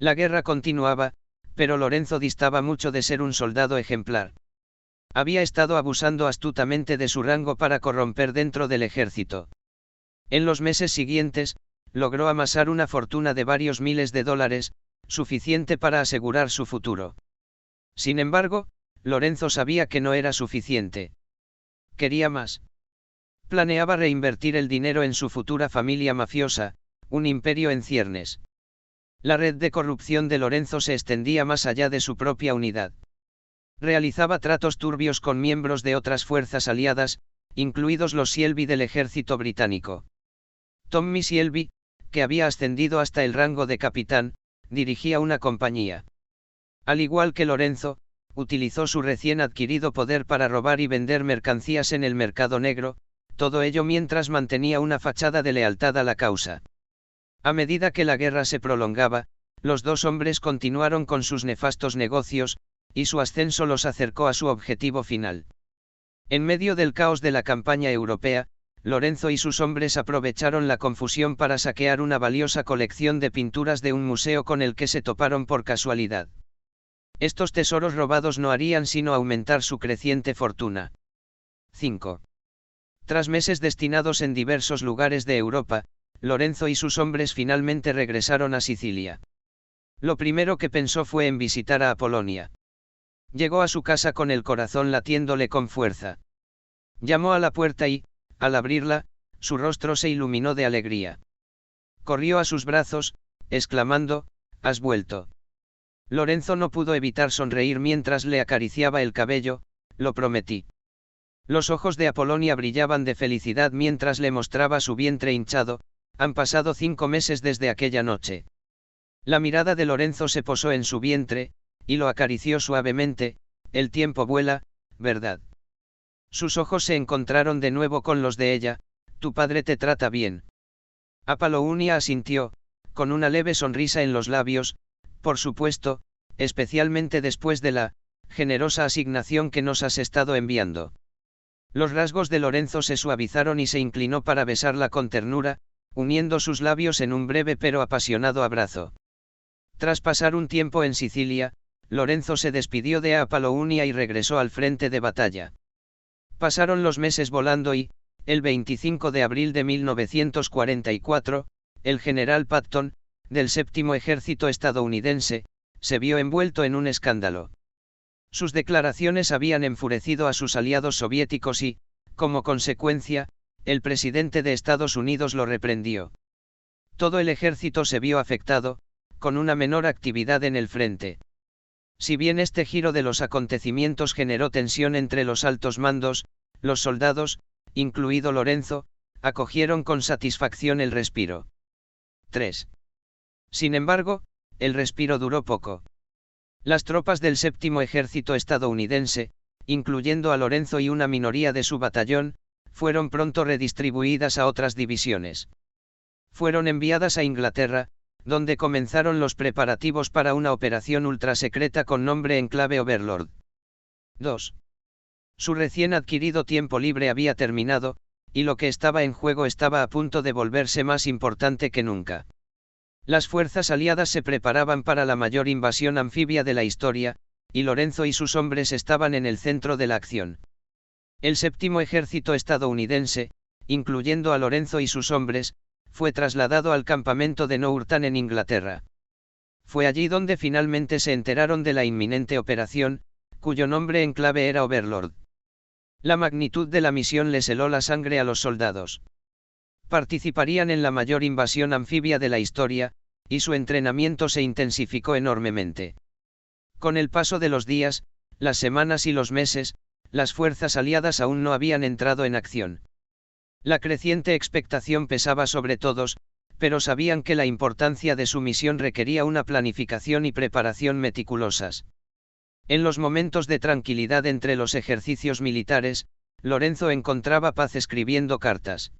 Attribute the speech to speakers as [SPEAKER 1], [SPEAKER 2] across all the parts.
[SPEAKER 1] La guerra continuaba, pero Lorenzo distaba mucho de ser un soldado ejemplar. Había estado abusando astutamente de su rango para corromper dentro del ejército. En los meses siguientes, logró amasar una fortuna de varios miles de dólares, suficiente para asegurar su futuro. Sin embargo, Lorenzo sabía que no era suficiente. Quería más. Planeaba reinvertir el dinero en su futura familia mafiosa, un imperio en ciernes. La red de corrupción de Lorenzo se extendía más allá de su propia unidad. Realizaba tratos turbios con miembros de otras fuerzas aliadas, incluidos los Shelby del ejército británico. Tommy Shelby, que había ascendido hasta el rango de capitán, dirigía una compañía. Al igual que Lorenzo, utilizó su recién adquirido poder para robar y vender mercancías en el mercado negro, todo ello mientras mantenía una fachada de lealtad a la causa. A medida que la guerra se prolongaba, los dos hombres continuaron con sus nefastos negocios, y su ascenso los acercó a su objetivo final. En medio del caos de la campaña europea, Lorenzo y sus hombres aprovecharon la confusión para saquear una valiosa colección de pinturas de un museo con el que se toparon por casualidad. Estos tesoros robados no harían sino aumentar su creciente fortuna. 5. Tras meses destinados en diversos lugares de Europa, Lorenzo y sus hombres finalmente regresaron a Sicilia. Lo primero que pensó fue en visitar a Apolonia. Llegó a su casa con el corazón latiéndole con fuerza. Llamó a la puerta y, al abrirla, su rostro se iluminó de alegría. Corrió a sus brazos, exclamando, «¿Has vuelto?». Lorenzo no pudo evitar sonreír mientras le acariciaba el cabello, «Lo prometí». Los ojos de Apolonia brillaban de felicidad mientras le mostraba su vientre hinchado. Han pasado 5 meses desde aquella noche. La mirada de Lorenzo se posó en su vientre, y lo acarició suavemente. «El tiempo vuela, ¿verdad?». Sus ojos se encontraron de nuevo con los de ella. «¿Tu padre te trata bien?». Apolonia asintió, con una leve sonrisa en los labios. «Por supuesto, especialmente después de la generosa asignación que nos has estado enviando». Los rasgos de Lorenzo se suavizaron y se inclinó para besarla con ternura, uniendo sus labios en un breve pero apasionado abrazo. Tras pasar un tiempo en Sicilia, Lorenzo se despidió de Apolonia y regresó al frente de batalla. Pasaron los meses volando y, el 25 de abril de 1944, el general Patton, del Séptimo Ejército estadounidense, se vio envuelto en un escándalo. Sus declaraciones habían enfurecido a sus aliados soviéticos y, como consecuencia, el presidente de Estados Unidos lo reprendió. Todo el ejército se vio afectado, con una menor actividad en el frente. Si bien este giro de los acontecimientos generó tensión entre los altos mandos, los soldados, incluido Lorenzo, acogieron con satisfacción el respiro. 3. Sin embargo, el respiro duró poco. Las tropas del Séptimo Ejército estadounidense, incluyendo a Lorenzo y una minoría de su batallón, fueron pronto redistribuidas a otras divisiones. Fueron enviadas a Inglaterra, donde comenzaron los preparativos para una operación ultrasecreta con nombre en clave Overlord. 2. Su recién adquirido tiempo libre había terminado, y lo que estaba en juego estaba a punto de volverse más importante que nunca. Las fuerzas aliadas se preparaban para la mayor invasión anfibia de la historia, y Lorenzo y sus hombres estaban en el centro de la acción. El Séptimo Ejército estadounidense, incluyendo a Lorenzo y sus hombres, fue trasladado al campamento de Northampton en Inglaterra. Fue allí donde finalmente se enteraron de la inminente operación, cuyo nombre en clave era Overlord. La magnitud de la misión les heló la sangre a los soldados. Participarían en la mayor invasión anfibia de la historia, y su entrenamiento se intensificó enormemente. Con el paso de los días, las semanas y los meses, las fuerzas aliadas aún no habían entrado en acción. La creciente expectación pesaba sobre todos, pero sabían que la importancia de su misión requería una planificación y preparación meticulosas. En los momentos de tranquilidad entre los ejercicios militares, Lorenzo encontraba paz escribiendo cartas.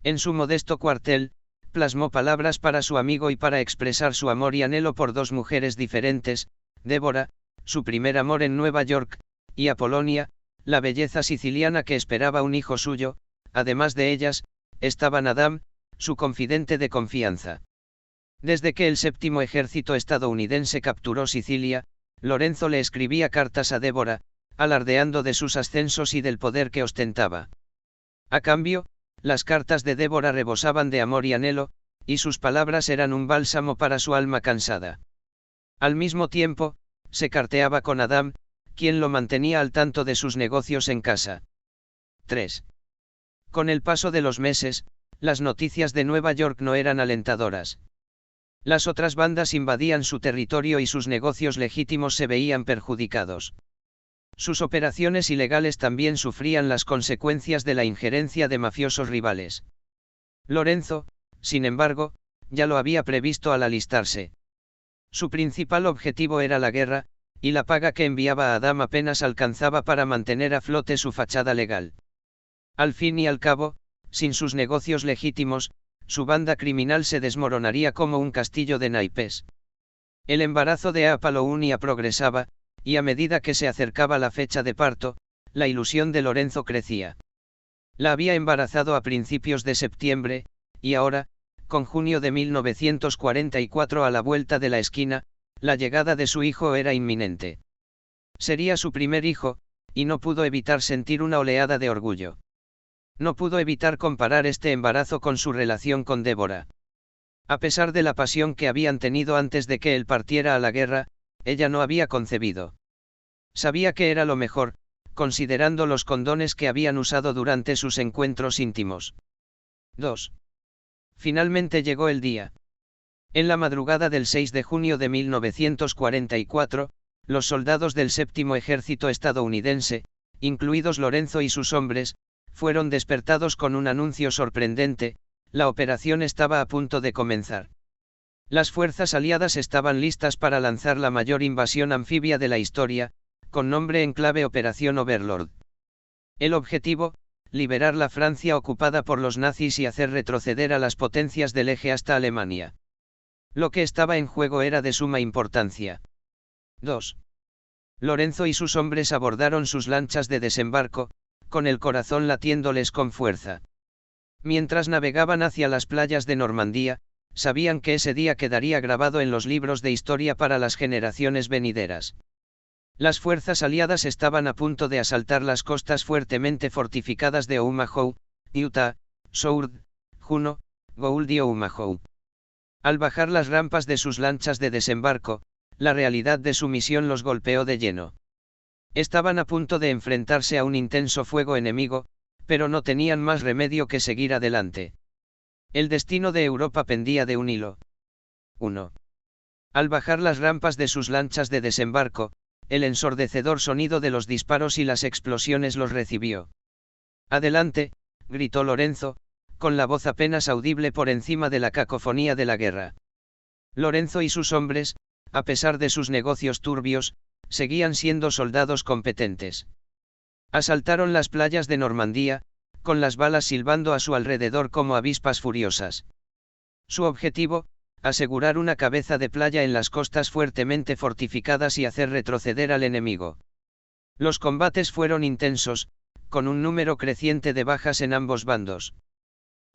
[SPEAKER 1] En su modesto cuartel, plasmó palabras para su amigo y para expresar su amor y anhelo por dos mujeres diferentes, Débora, su primer amor en Nueva York, y Apolonia, la belleza siciliana que esperaba un hijo suyo. Además de ellas, estaba Adam, su confidente de confianza. Desde que el séptimo ejército estadounidense capturó Sicilia, Lorenzo le escribía cartas a Débora, alardeando de sus ascensos y del poder que ostentaba. A cambio, las cartas de Débora rebosaban de amor y anhelo, y sus palabras eran un bálsamo para su alma cansada. Al mismo tiempo, se carteaba con Adam, quien lo mantenía al tanto de sus negocios en casa. 3. Con el paso de los meses, las noticias de Nueva York no eran alentadoras. Las otras bandas invadían su territorio y sus negocios legítimos se veían perjudicados. Sus operaciones ilegales también sufrían las consecuencias de la injerencia de mafiosos rivales. Lorenzo, sin embargo, ya lo había previsto al alistarse. Su principal objetivo era la guerra, y la paga que enviaba a Adam apenas alcanzaba para mantener a flote su fachada legal. Al fin y al cabo, sin sus negocios legítimos, su banda criminal se desmoronaría como un castillo de naipes. El embarazo de Apollonia progresaba, y a medida que se acercaba la fecha de parto, la ilusión de Lorenzo crecía. La había embarazado a principios de septiembre, y ahora, con junio de 1944 a la vuelta de la esquina, la llegada de su hijo era inminente. Sería su primer hijo, y no pudo evitar sentir una oleada de orgullo. No pudo evitar comparar este embarazo con su relación con Débora. A pesar de la pasión que habían tenido antes de que él partiera a la guerra, ella no había concebido. Sabía que era lo mejor, considerando los condones que habían usado durante sus encuentros íntimos. 2. Finalmente llegó el día. En la madrugada del 6 de junio de 1944, los soldados del séptimo ejército estadounidense, incluidos Lorenzo y sus hombres, fueron despertados con un anuncio sorprendente: la operación estaba a punto de comenzar. Las fuerzas aliadas estaban listas para lanzar la mayor invasión anfibia de la historia, con nombre en clave Operación Overlord. El objetivo: liberar la Francia ocupada por los nazis y hacer retroceder a las potencias del eje hasta Alemania. Lo que estaba en juego era de suma importancia. 2. Lorenzo y sus hombres abordaron sus lanchas de desembarco, con el corazón latiéndoles con fuerza. Mientras navegaban hacia las playas de Normandía, sabían que ese día quedaría grabado en los libros de historia para las generaciones venideras. Las fuerzas aliadas estaban a punto de asaltar las costas fuertemente fortificadas de Omaha, Utah, Sound, Juno, Gould y Omaha. Al bajar las rampas de sus lanchas de desembarco, la realidad de su misión los golpeó de lleno. Estaban a punto de enfrentarse a un intenso fuego enemigo, pero no tenían más remedio que seguir adelante. El destino de Europa pendía de un hilo. 1. Al bajar las rampas de sus lanchas de desembarco, el ensordecedor sonido de los disparos y las explosiones los recibió. «Adelante», gritó Lorenzo, con la voz apenas audible por encima de la cacofonía de la guerra. Lorenzo y sus hombres, a pesar de sus negocios turbios, seguían siendo soldados competentes. Asaltaron las playas de Normandía, con las balas silbando a su alrededor como avispas furiosas. Su objetivo: asegurar una cabeza de playa en las costas fuertemente fortificadas y hacer retroceder al enemigo. Los combates fueron intensos, con un número creciente de bajas en ambos bandos.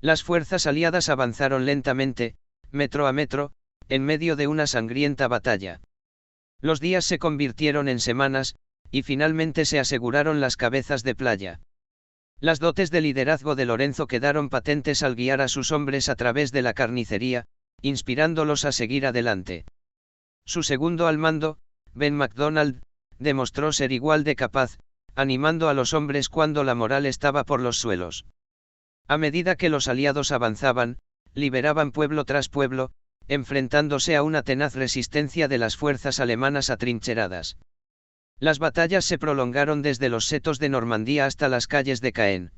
[SPEAKER 1] Las fuerzas aliadas avanzaron lentamente, metro a metro, en medio de una sangrienta batalla. Los días se convirtieron en semanas, y finalmente se aseguraron las cabezas de playa. Las dotes de liderazgo de Lorenzo quedaron patentes al guiar a sus hombres a través de la carnicería, inspirándolos a seguir adelante. Su segundo al mando, Ben MacDonald, demostró ser igual de capaz, animando a los hombres cuando la moral estaba por los suelos. A medida que los aliados avanzaban, liberaban pueblo tras pueblo, enfrentándose a una tenaz resistencia de las fuerzas alemanas atrincheradas. Las batallas se prolongaron desde los setos de Normandía hasta las calles de Caen.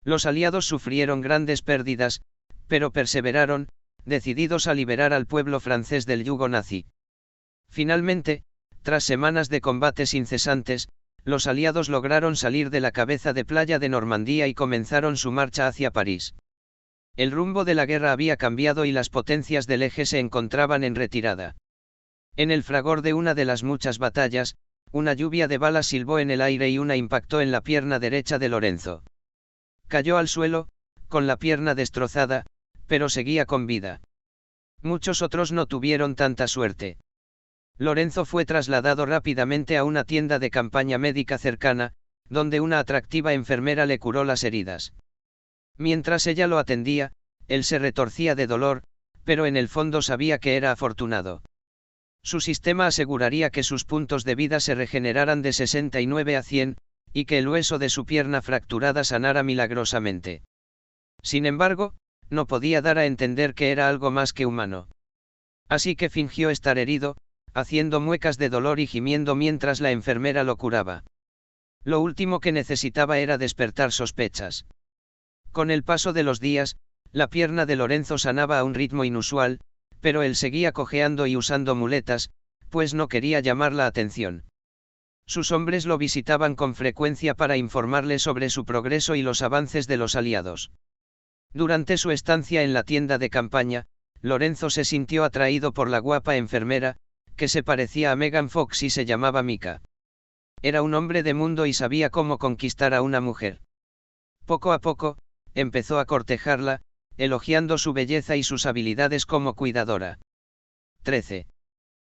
[SPEAKER 1] Los aliados sufrieron grandes pérdidas, pero perseveraron, decididos a liberar al pueblo francés del yugo nazi. Finalmente, tras semanas de combates incesantes, los aliados lograron salir de la cabeza de playa de Normandía y comenzaron su marcha hacia París. El rumbo de la guerra había cambiado y las potencias del eje se encontraban en retirada. En el fragor de una de las muchas batallas, una lluvia de balas silbó en el aire y una impactó en la pierna derecha de Lorenzo. Cayó al suelo, con la pierna destrozada, pero seguía con vida. Muchos otros no tuvieron tanta suerte. Lorenzo fue trasladado rápidamente a una tienda de campaña médica cercana, donde una atractiva enfermera le curó las heridas. Mientras ella lo atendía, él se retorcía de dolor, pero en el fondo sabía que era afortunado. Su sistema aseguraría que sus puntos de vida se regeneraran de 69 a 100, y que el hueso de su pierna fracturada sanara milagrosamente. Sin embargo, no podía dar a entender que era algo más que humano. Así que fingió estar herido, haciendo muecas de dolor y gimiendo mientras la enfermera lo curaba. Lo último que necesitaba era despertar sospechas. Con el paso de los días, la pierna de Lorenzo sanaba a un ritmo inusual, pero él seguía cojeando y usando muletas, pues no quería llamar la atención. Sus hombres lo visitaban con frecuencia para informarle sobre su progreso y los avances de los aliados. Durante su estancia en la tienda de campaña, Lorenzo se sintió atraído por la guapa enfermera, que se parecía a Megan Fox y se llamaba Mika. Era un hombre de mundo y sabía cómo conquistar a una mujer. Poco a poco, empezó a cortejarla, elogiando su belleza y sus habilidades como cuidadora. 13.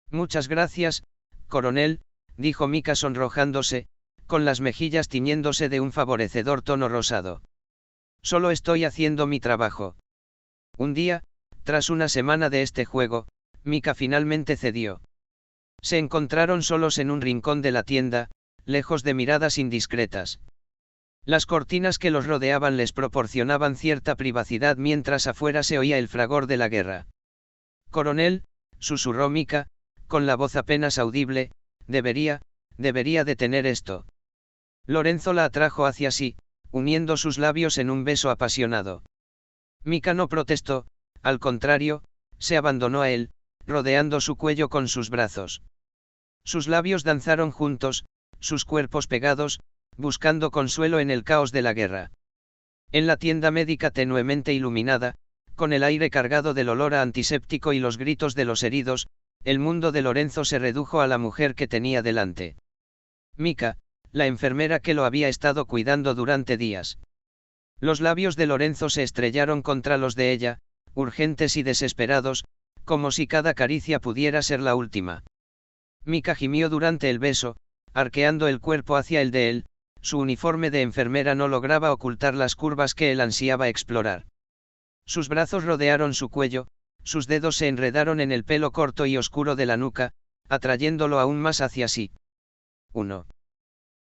[SPEAKER 1] Muchas gracias, coronel, dijo Mika sonrojándose, con las mejillas tiñéndose de un favorecedor tono rosado. Solo estoy haciendo mi trabajo. Un día, tras una semana de este juego, Mika finalmente cedió. Se encontraron solos en un rincón de la tienda, lejos de miradas indiscretas. Las cortinas que los rodeaban les proporcionaban cierta privacidad mientras afuera se oía el fragor de la guerra. Coronel, susurró Mika, con la voz apenas audible, debería detener esto. Lorenzo la atrajo hacia sí, uniendo sus labios en un beso apasionado. Mika no protestó, al contrario, se abandonó a él, rodeando su cuello con sus brazos. Sus labios danzaron juntos, sus cuerpos pegados, buscando consuelo en el caos de la guerra. En la tienda médica tenuemente iluminada, con el aire cargado del olor a antiséptico y los gritos de los heridos, el mundo de Lorenzo se redujo a la mujer que tenía delante. Mika, la enfermera que lo había estado cuidando durante días. Los labios de Lorenzo se estrellaron contra los de ella, urgentes y desesperados, como si cada caricia pudiera ser la última. Mika gimió durante el beso, arqueando el cuerpo hacia el de él. Su uniforme de enfermera no lograba ocultar las curvas que él ansiaba explorar. Sus brazos rodearon su cuello, sus dedos se enredaron en el pelo corto y oscuro de la nuca, atrayéndolo aún más hacia sí. 1.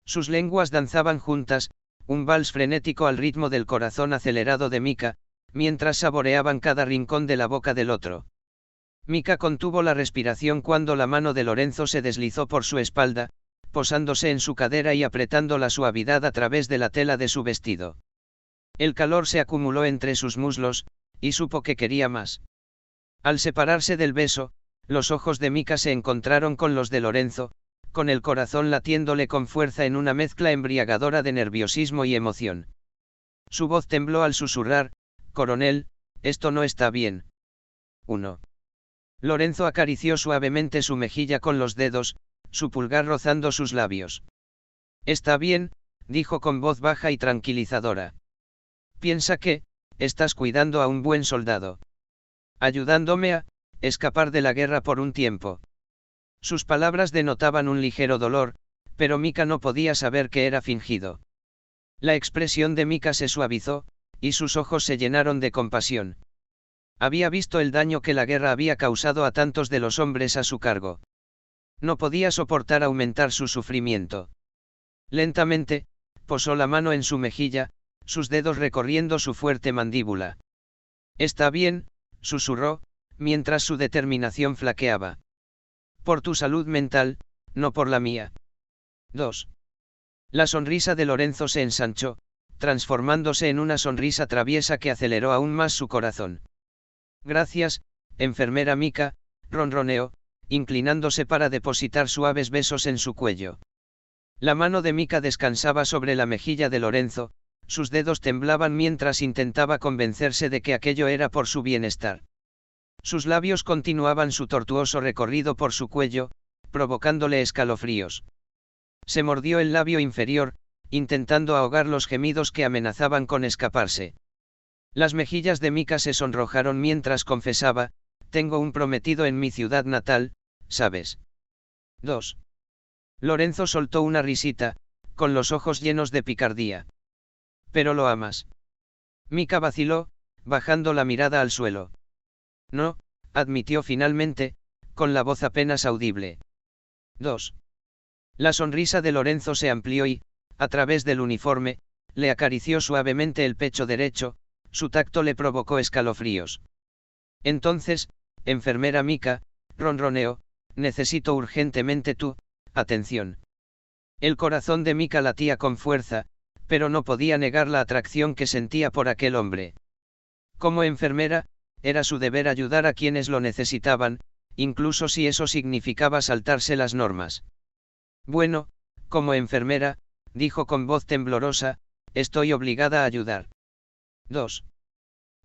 [SPEAKER 1] Sus lenguas danzaban juntas, un vals frenético al ritmo del corazón acelerado de Mika, mientras saboreaban cada rincón de la boca del otro. Mika contuvo la respiración cuando la mano de Lorenzo se deslizó por su espalda, posándose en su cadera y apretando la suavidad a través de la tela de su vestido. El calor se acumuló entre sus muslos, y supo que quería más. Al separarse del beso, los ojos de Mika se encontraron con los de Lorenzo, con el corazón latiéndole con fuerza en una mezcla embriagadora de nerviosismo y emoción. Su voz tembló al susurrar, «Coronel, esto no está bien». 1. Lorenzo acarició suavemente su mejilla con los dedos, su pulgar rozando sus labios. «Está bien», dijo con voz baja y tranquilizadora. «Piensa que, estás cuidando a un buen soldado. Ayudándome a escapar de la guerra por un tiempo». Sus palabras denotaban un ligero dolor, pero Mika no podía saber que era fingido. La expresión de Mika se suavizó, y sus ojos se llenaron de compasión. Había visto el daño que la guerra había causado a tantos de los hombres a su cargo. No podía soportar aumentar su sufrimiento. Lentamente, posó la mano en su mejilla, sus dedos recorriendo su fuerte mandíbula. «Está bien», susurró, mientras su determinación flaqueaba. «Por tu salud mental, no por la mía». 2. La sonrisa de Lorenzo se ensanchó, transformándose en una sonrisa traviesa que aceleró aún más su corazón. «Gracias, enfermera Mika», ronroneó, inclinándose para depositar suaves besos en su cuello. La mano de Mika descansaba sobre la mejilla de Lorenzo, sus dedos temblaban mientras intentaba convencerse de que aquello era por su bienestar. Sus labios continuaban su tortuoso recorrido por su cuello, provocándole escalofríos. Se mordió el labio inferior, intentando ahogar los gemidos que amenazaban con escaparse. Las mejillas de Mika se sonrojaron mientras confesaba, tengo un prometido en mi ciudad natal, ¿sabes? 2. Lorenzo soltó una risita, con los ojos llenos de picardía. ¿Pero lo amas? Mika vaciló, bajando la mirada al suelo. No, admitió finalmente, con la voz apenas audible. 2. La sonrisa de Lorenzo se amplió y, a través del uniforme, le acarició suavemente el pecho derecho, su tacto le provocó escalofríos. Entonces, enfermera Mika, ronroneó, necesito urgentemente tu atención. El corazón de Mika latía con fuerza, pero no podía negar la atracción que sentía por aquel hombre. Como enfermera, era su deber ayudar a quienes lo necesitaban, incluso si eso significaba saltarse las normas. Bueno, como enfermera, dijo con voz temblorosa, estoy obligada a ayudar. 2.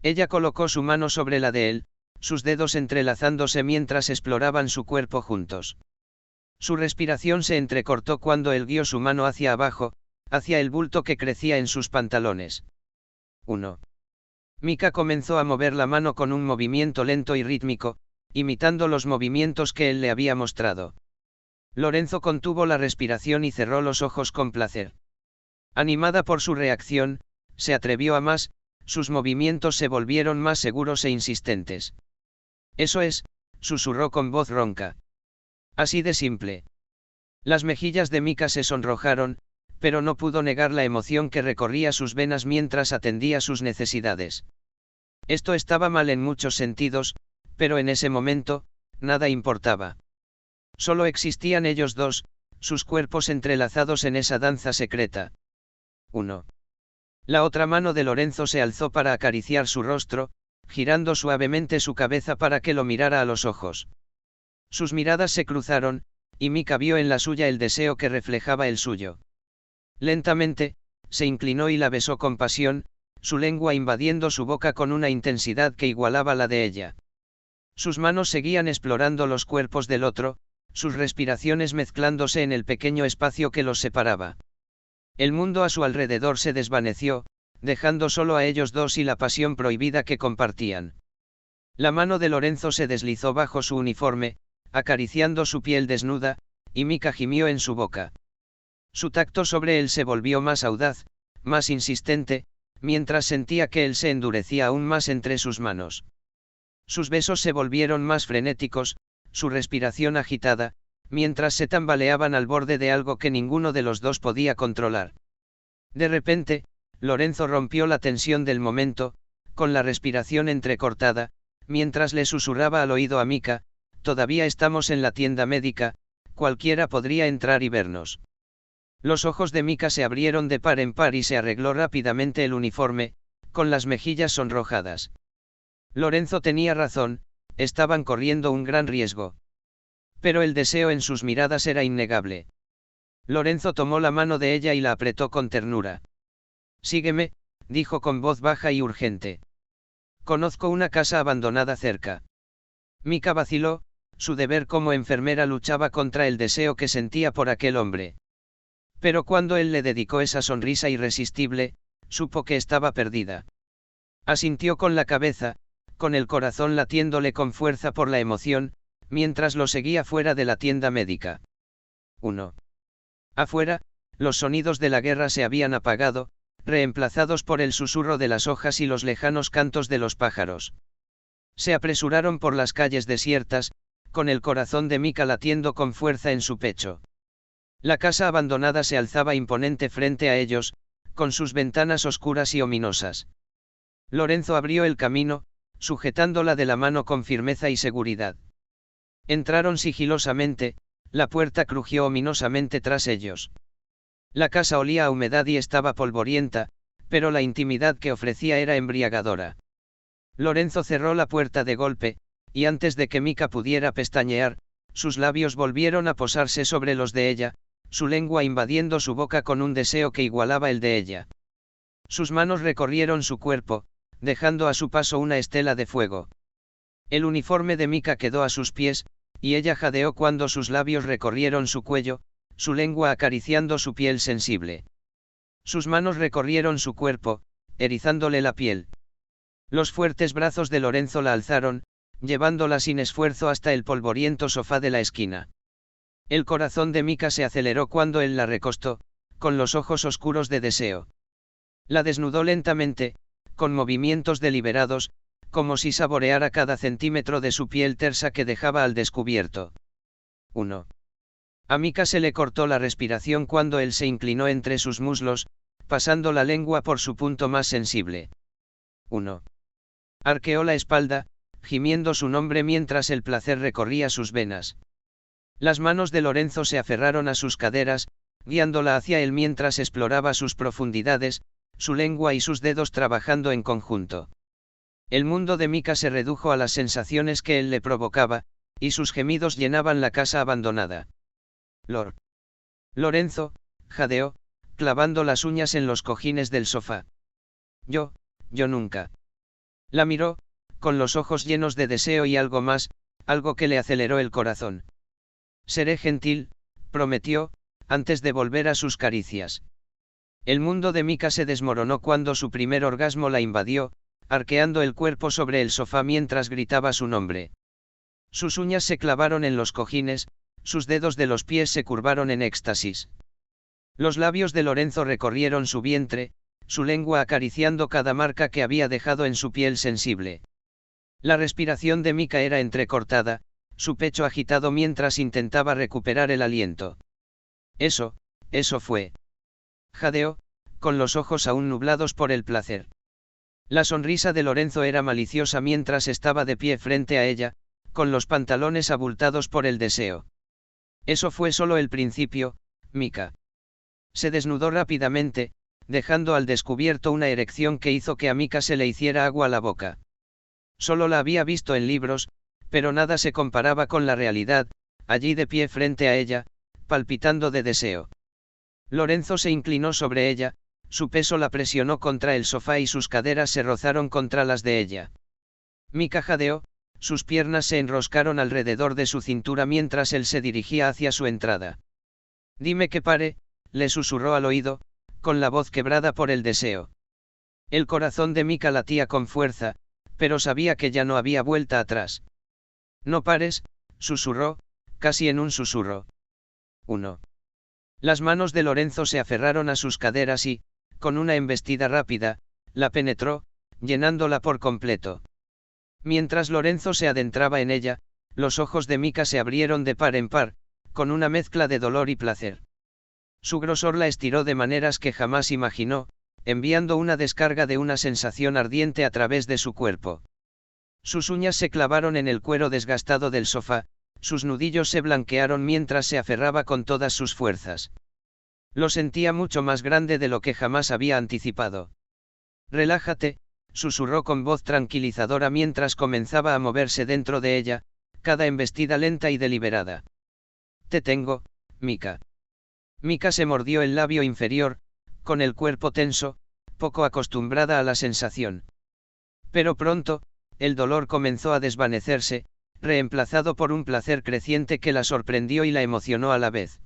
[SPEAKER 1] Ella colocó su mano sobre la de él, sus dedos entrelazándose mientras exploraban su cuerpo juntos. Su respiración se entrecortó cuando él guió su mano hacia abajo, hacia el bulto que crecía en sus pantalones. 1. Mika comenzó a mover la mano con un movimiento lento y rítmico, imitando los movimientos que él le había mostrado. Lorenzo contuvo la respiración y cerró los ojos con placer. Animada por su reacción, se atrevió a más, sus movimientos se volvieron más seguros e insistentes. Eso es, susurró con voz ronca. Así de simple. Las mejillas de Mika se sonrojaron, pero no pudo negar la emoción que recorría sus venas mientras atendía sus necesidades. Esto estaba mal en muchos sentidos, pero en ese momento, nada importaba. Solo existían ellos dos, sus cuerpos entrelazados en esa danza secreta. 1. La otra mano de Lorenzo se alzó para acariciar su rostro, girando suavemente su cabeza para que lo mirara a los ojos. Sus miradas se cruzaron, y Mika vio en la suya el deseo que reflejaba el suyo. Lentamente, se inclinó y la besó con pasión, su lengua invadiendo su boca con una intensidad que igualaba la de ella. Sus manos seguían explorando los cuerpos del otro, sus respiraciones mezclándose en el pequeño espacio que los separaba. El mundo a su alrededor se desvaneció, dejando solo a ellos dos y la pasión prohibida que compartían. La mano de Lorenzo se deslizó bajo su uniforme, acariciando su piel desnuda, y Mika gimió en su boca. Su tacto sobre él se volvió más audaz, más insistente, mientras sentía que él se endurecía aún más entre sus manos. Sus besos se volvieron más frenéticos, su respiración agitada, mientras se tambaleaban al borde de algo que ninguno de los dos podía controlar. De repente, Lorenzo rompió la tensión del momento, con la respiración entrecortada, mientras le susurraba al oído a Mika, todavía estamos en la tienda médica, cualquiera podría entrar y vernos. Los ojos de Mika se abrieron de par en par y se arregló rápidamente el uniforme, con las mejillas sonrojadas. Lorenzo tenía razón, estaban corriendo un gran riesgo. Pero el deseo en sus miradas era innegable. Lorenzo tomó la mano de ella y la apretó con ternura. Sígueme, dijo con voz baja y urgente. Conozco una casa abandonada cerca. Mika vaciló, su deber como enfermera luchaba contra el deseo que sentía por aquel hombre. Pero cuando él le dedicó esa sonrisa irresistible, supo que estaba perdida. Asintió con la cabeza, con el corazón latiéndole con fuerza por la emoción, mientras lo seguía fuera de la tienda médica. 1. Afuera, los sonidos de la guerra se habían apagado, reemplazados por el susurro de las hojas y los lejanos cantos de los pájaros. Se apresuraron por las calles desiertas, con el corazón de Mika latiendo con fuerza en su pecho. La casa abandonada se alzaba imponente frente a ellos, con sus ventanas oscuras y ominosas. Lorenzo abrió el camino, sujetándola de la mano con firmeza y seguridad. Entraron sigilosamente, la puerta crujió ominosamente tras ellos. La casa olía a humedad y estaba polvorienta, pero la intimidad que ofrecía era embriagadora. Lorenzo cerró la puerta de golpe, y antes de que Mika pudiera pestañear, sus labios volvieron a posarse sobre los de ella, su lengua invadiendo su boca con un deseo que igualaba el de ella. Sus manos recorrieron su cuerpo, dejando a su paso una estela de fuego. El uniforme de Mika quedó a sus pies, y ella jadeó cuando sus labios recorrieron su cuello, su lengua acariciando su piel sensible. Sus manos recorrieron su cuerpo, erizándole la piel. Los fuertes brazos de Lorenzo la alzaron, llevándola sin esfuerzo hasta el polvoriento sofá de la esquina. El corazón de Mika se aceleró cuando él la recostó, con los ojos oscuros de deseo. La desnudó lentamente, con movimientos deliberados, como si saboreara cada centímetro de su piel tersa que dejaba al descubierto. 1. A Mika se le cortó la respiración cuando él se inclinó entre sus muslos, pasando la lengua por su punto más sensible. 1. Arqueó la espalda, gimiendo su nombre mientras el placer recorría sus venas. Las manos de Lorenzo se aferraron a sus caderas, guiándola hacia él mientras exploraba sus profundidades, su lengua y sus dedos trabajando en conjunto. El mundo de Mika se redujo a las sensaciones que él le provocaba, y sus gemidos llenaban la casa abandonada. Lorenzo, jadeó, clavando las uñas en los cojines del sofá. Yo nunca. La miró, con los ojos llenos de deseo y algo más, algo que le aceleró el corazón. Seré gentil, prometió, antes de volver a sus caricias. El mundo de Mika se desmoronó cuando su primer orgasmo la invadió, arqueando el cuerpo sobre el sofá mientras gritaba su nombre. Sus uñas se clavaron en los cojines, sus dedos de los pies se curvaron en éxtasis. Los labios de Lorenzo recorrieron su vientre, su lengua acariciando cada marca que había dejado en su piel sensible. La respiración de Mika era entrecortada, su pecho agitado mientras intentaba recuperar el aliento. Eso fue. Jadeó, con los ojos aún nublados por el placer. La sonrisa de Lorenzo era maliciosa mientras estaba de pie frente a ella, con los pantalones abultados por el deseo. Eso fue solo el principio, Mika. Se desnudó rápidamente, dejando al descubierto una erección que hizo que a Mika se le hiciera agua a la boca. Solo la había visto en libros, pero nada se comparaba con la realidad, allí de pie frente a ella, palpitando de deseo. Lorenzo se inclinó sobre ella, su peso la presionó contra el sofá y sus caderas se rozaron contra las de ella. Mika jadeó, sus piernas se enroscaron alrededor de su cintura mientras él se dirigía hacia su entrada. Dime que pare, le susurró al oído, con la voz quebrada por el deseo. El corazón de Mika latía con fuerza, pero sabía que ya no había vuelta atrás. No pares, susurró, casi en un susurro. 1. Las manos de Lorenzo se aferraron a sus caderas y, con una embestida rápida, la penetró, llenándola por completo. Mientras Lorenzo se adentraba en ella, los ojos de Mika se abrieron de par en par, con una mezcla de dolor y placer. Su grosor la estiró de maneras que jamás imaginó, enviando una descarga de una sensación ardiente a través de su cuerpo. Sus uñas se clavaron en el cuero desgastado del sofá, sus nudillos se blanquearon mientras se aferraba con todas sus fuerzas. Lo sentía mucho más grande de lo que jamás había anticipado. Relájate, susurró con voz tranquilizadora mientras comenzaba a moverse dentro de ella, cada embestida lenta y deliberada. Te tengo, Mika. Mika se mordió el labio inferior, con el cuerpo tenso, poco acostumbrada a la sensación. Pero pronto, el dolor comenzó a desvanecerse, reemplazado por un placer creciente que la sorprendió y la emocionó a la vez.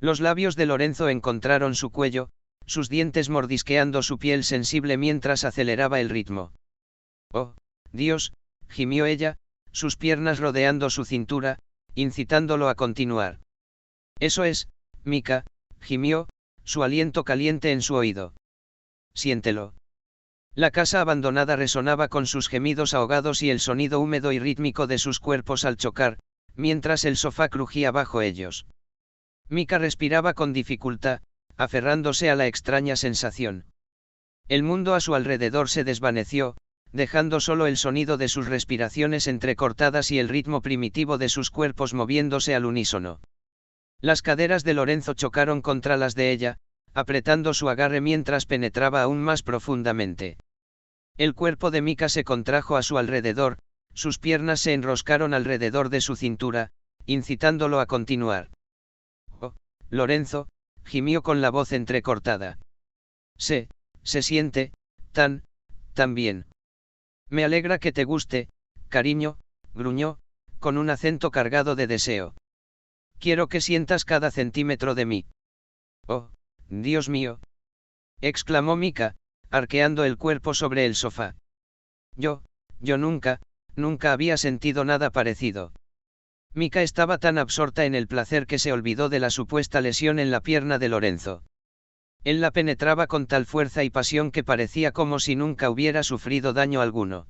[SPEAKER 1] Los labios de Lorenzo encontraron su cuello, sus dientes mordisqueando su piel sensible mientras aceleraba el ritmo. Oh, Dios, gimió ella, sus piernas rodeando su cintura, incitándolo a continuar. Eso es, Mika, gimió, su aliento caliente en su oído. Siéntelo. La casa abandonada resonaba con sus gemidos ahogados y el sonido húmedo y rítmico de sus cuerpos al chocar, mientras el sofá crujía bajo ellos. Mika respiraba con dificultad, aferrándose a la extraña sensación. El mundo a su alrededor se desvaneció, dejando solo el sonido de sus respiraciones entrecortadas y el ritmo primitivo de sus cuerpos moviéndose al unísono. Las caderas de Lorenzo chocaron contra las de ella, apretando su agarre mientras penetraba aún más profundamente. El cuerpo de Mika se contrajo a su alrededor, sus piernas se enroscaron alrededor de su cintura, incitándolo a continuar. Oh, Lorenzo, gimió con la voz entrecortada. Se siente, tan bien. Me alegra que te guste, cariño, gruñó, con un acento cargado de deseo. Quiero que sientas cada centímetro de mí. Oh, Dios mío, exclamó Mika, arqueando el cuerpo sobre el sofá. Yo nunca nunca había sentido nada parecido. Mika estaba tan absorta en el placer que se olvidó de la supuesta lesión en la pierna de Lorenzo. Él la penetraba con tal fuerza y pasión que parecía como si nunca hubiera sufrido daño alguno.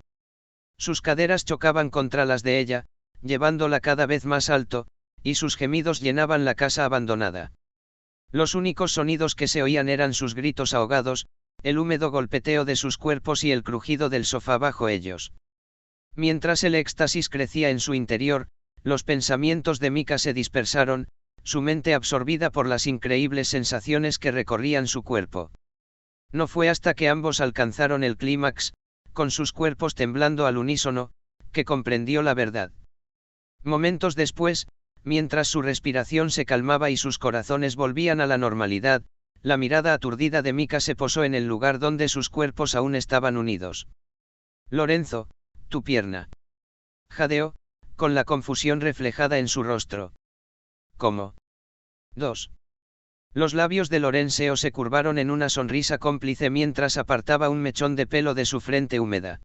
[SPEAKER 1] Sus caderas chocaban contra las de ella, llevándola cada vez más alto, y sus gemidos llenaban la casa abandonada. Los únicos sonidos que se oían eran sus gritos ahogados, el húmedo golpeteo de sus cuerpos y el crujido del sofá bajo ellos. Mientras el éxtasis crecía en su interior, los pensamientos de Mika se dispersaron, su mente absorbida por las increíbles sensaciones que recorrían su cuerpo. No fue hasta que ambos alcanzaron el clímax, con sus cuerpos temblando al unísono, que comprendió la verdad. Momentos después, mientras su respiración se calmaba y sus corazones volvían a la normalidad, la mirada aturdida de Mika se posó en el lugar donde sus cuerpos aún estaban unidos. Lorenzo, tu pierna. Jadeó, con la confusión reflejada en su rostro. ¿Cómo? 2. Los labios de Lorenzo se curvaron en una sonrisa cómplice mientras apartaba un mechón de pelo de su frente húmeda.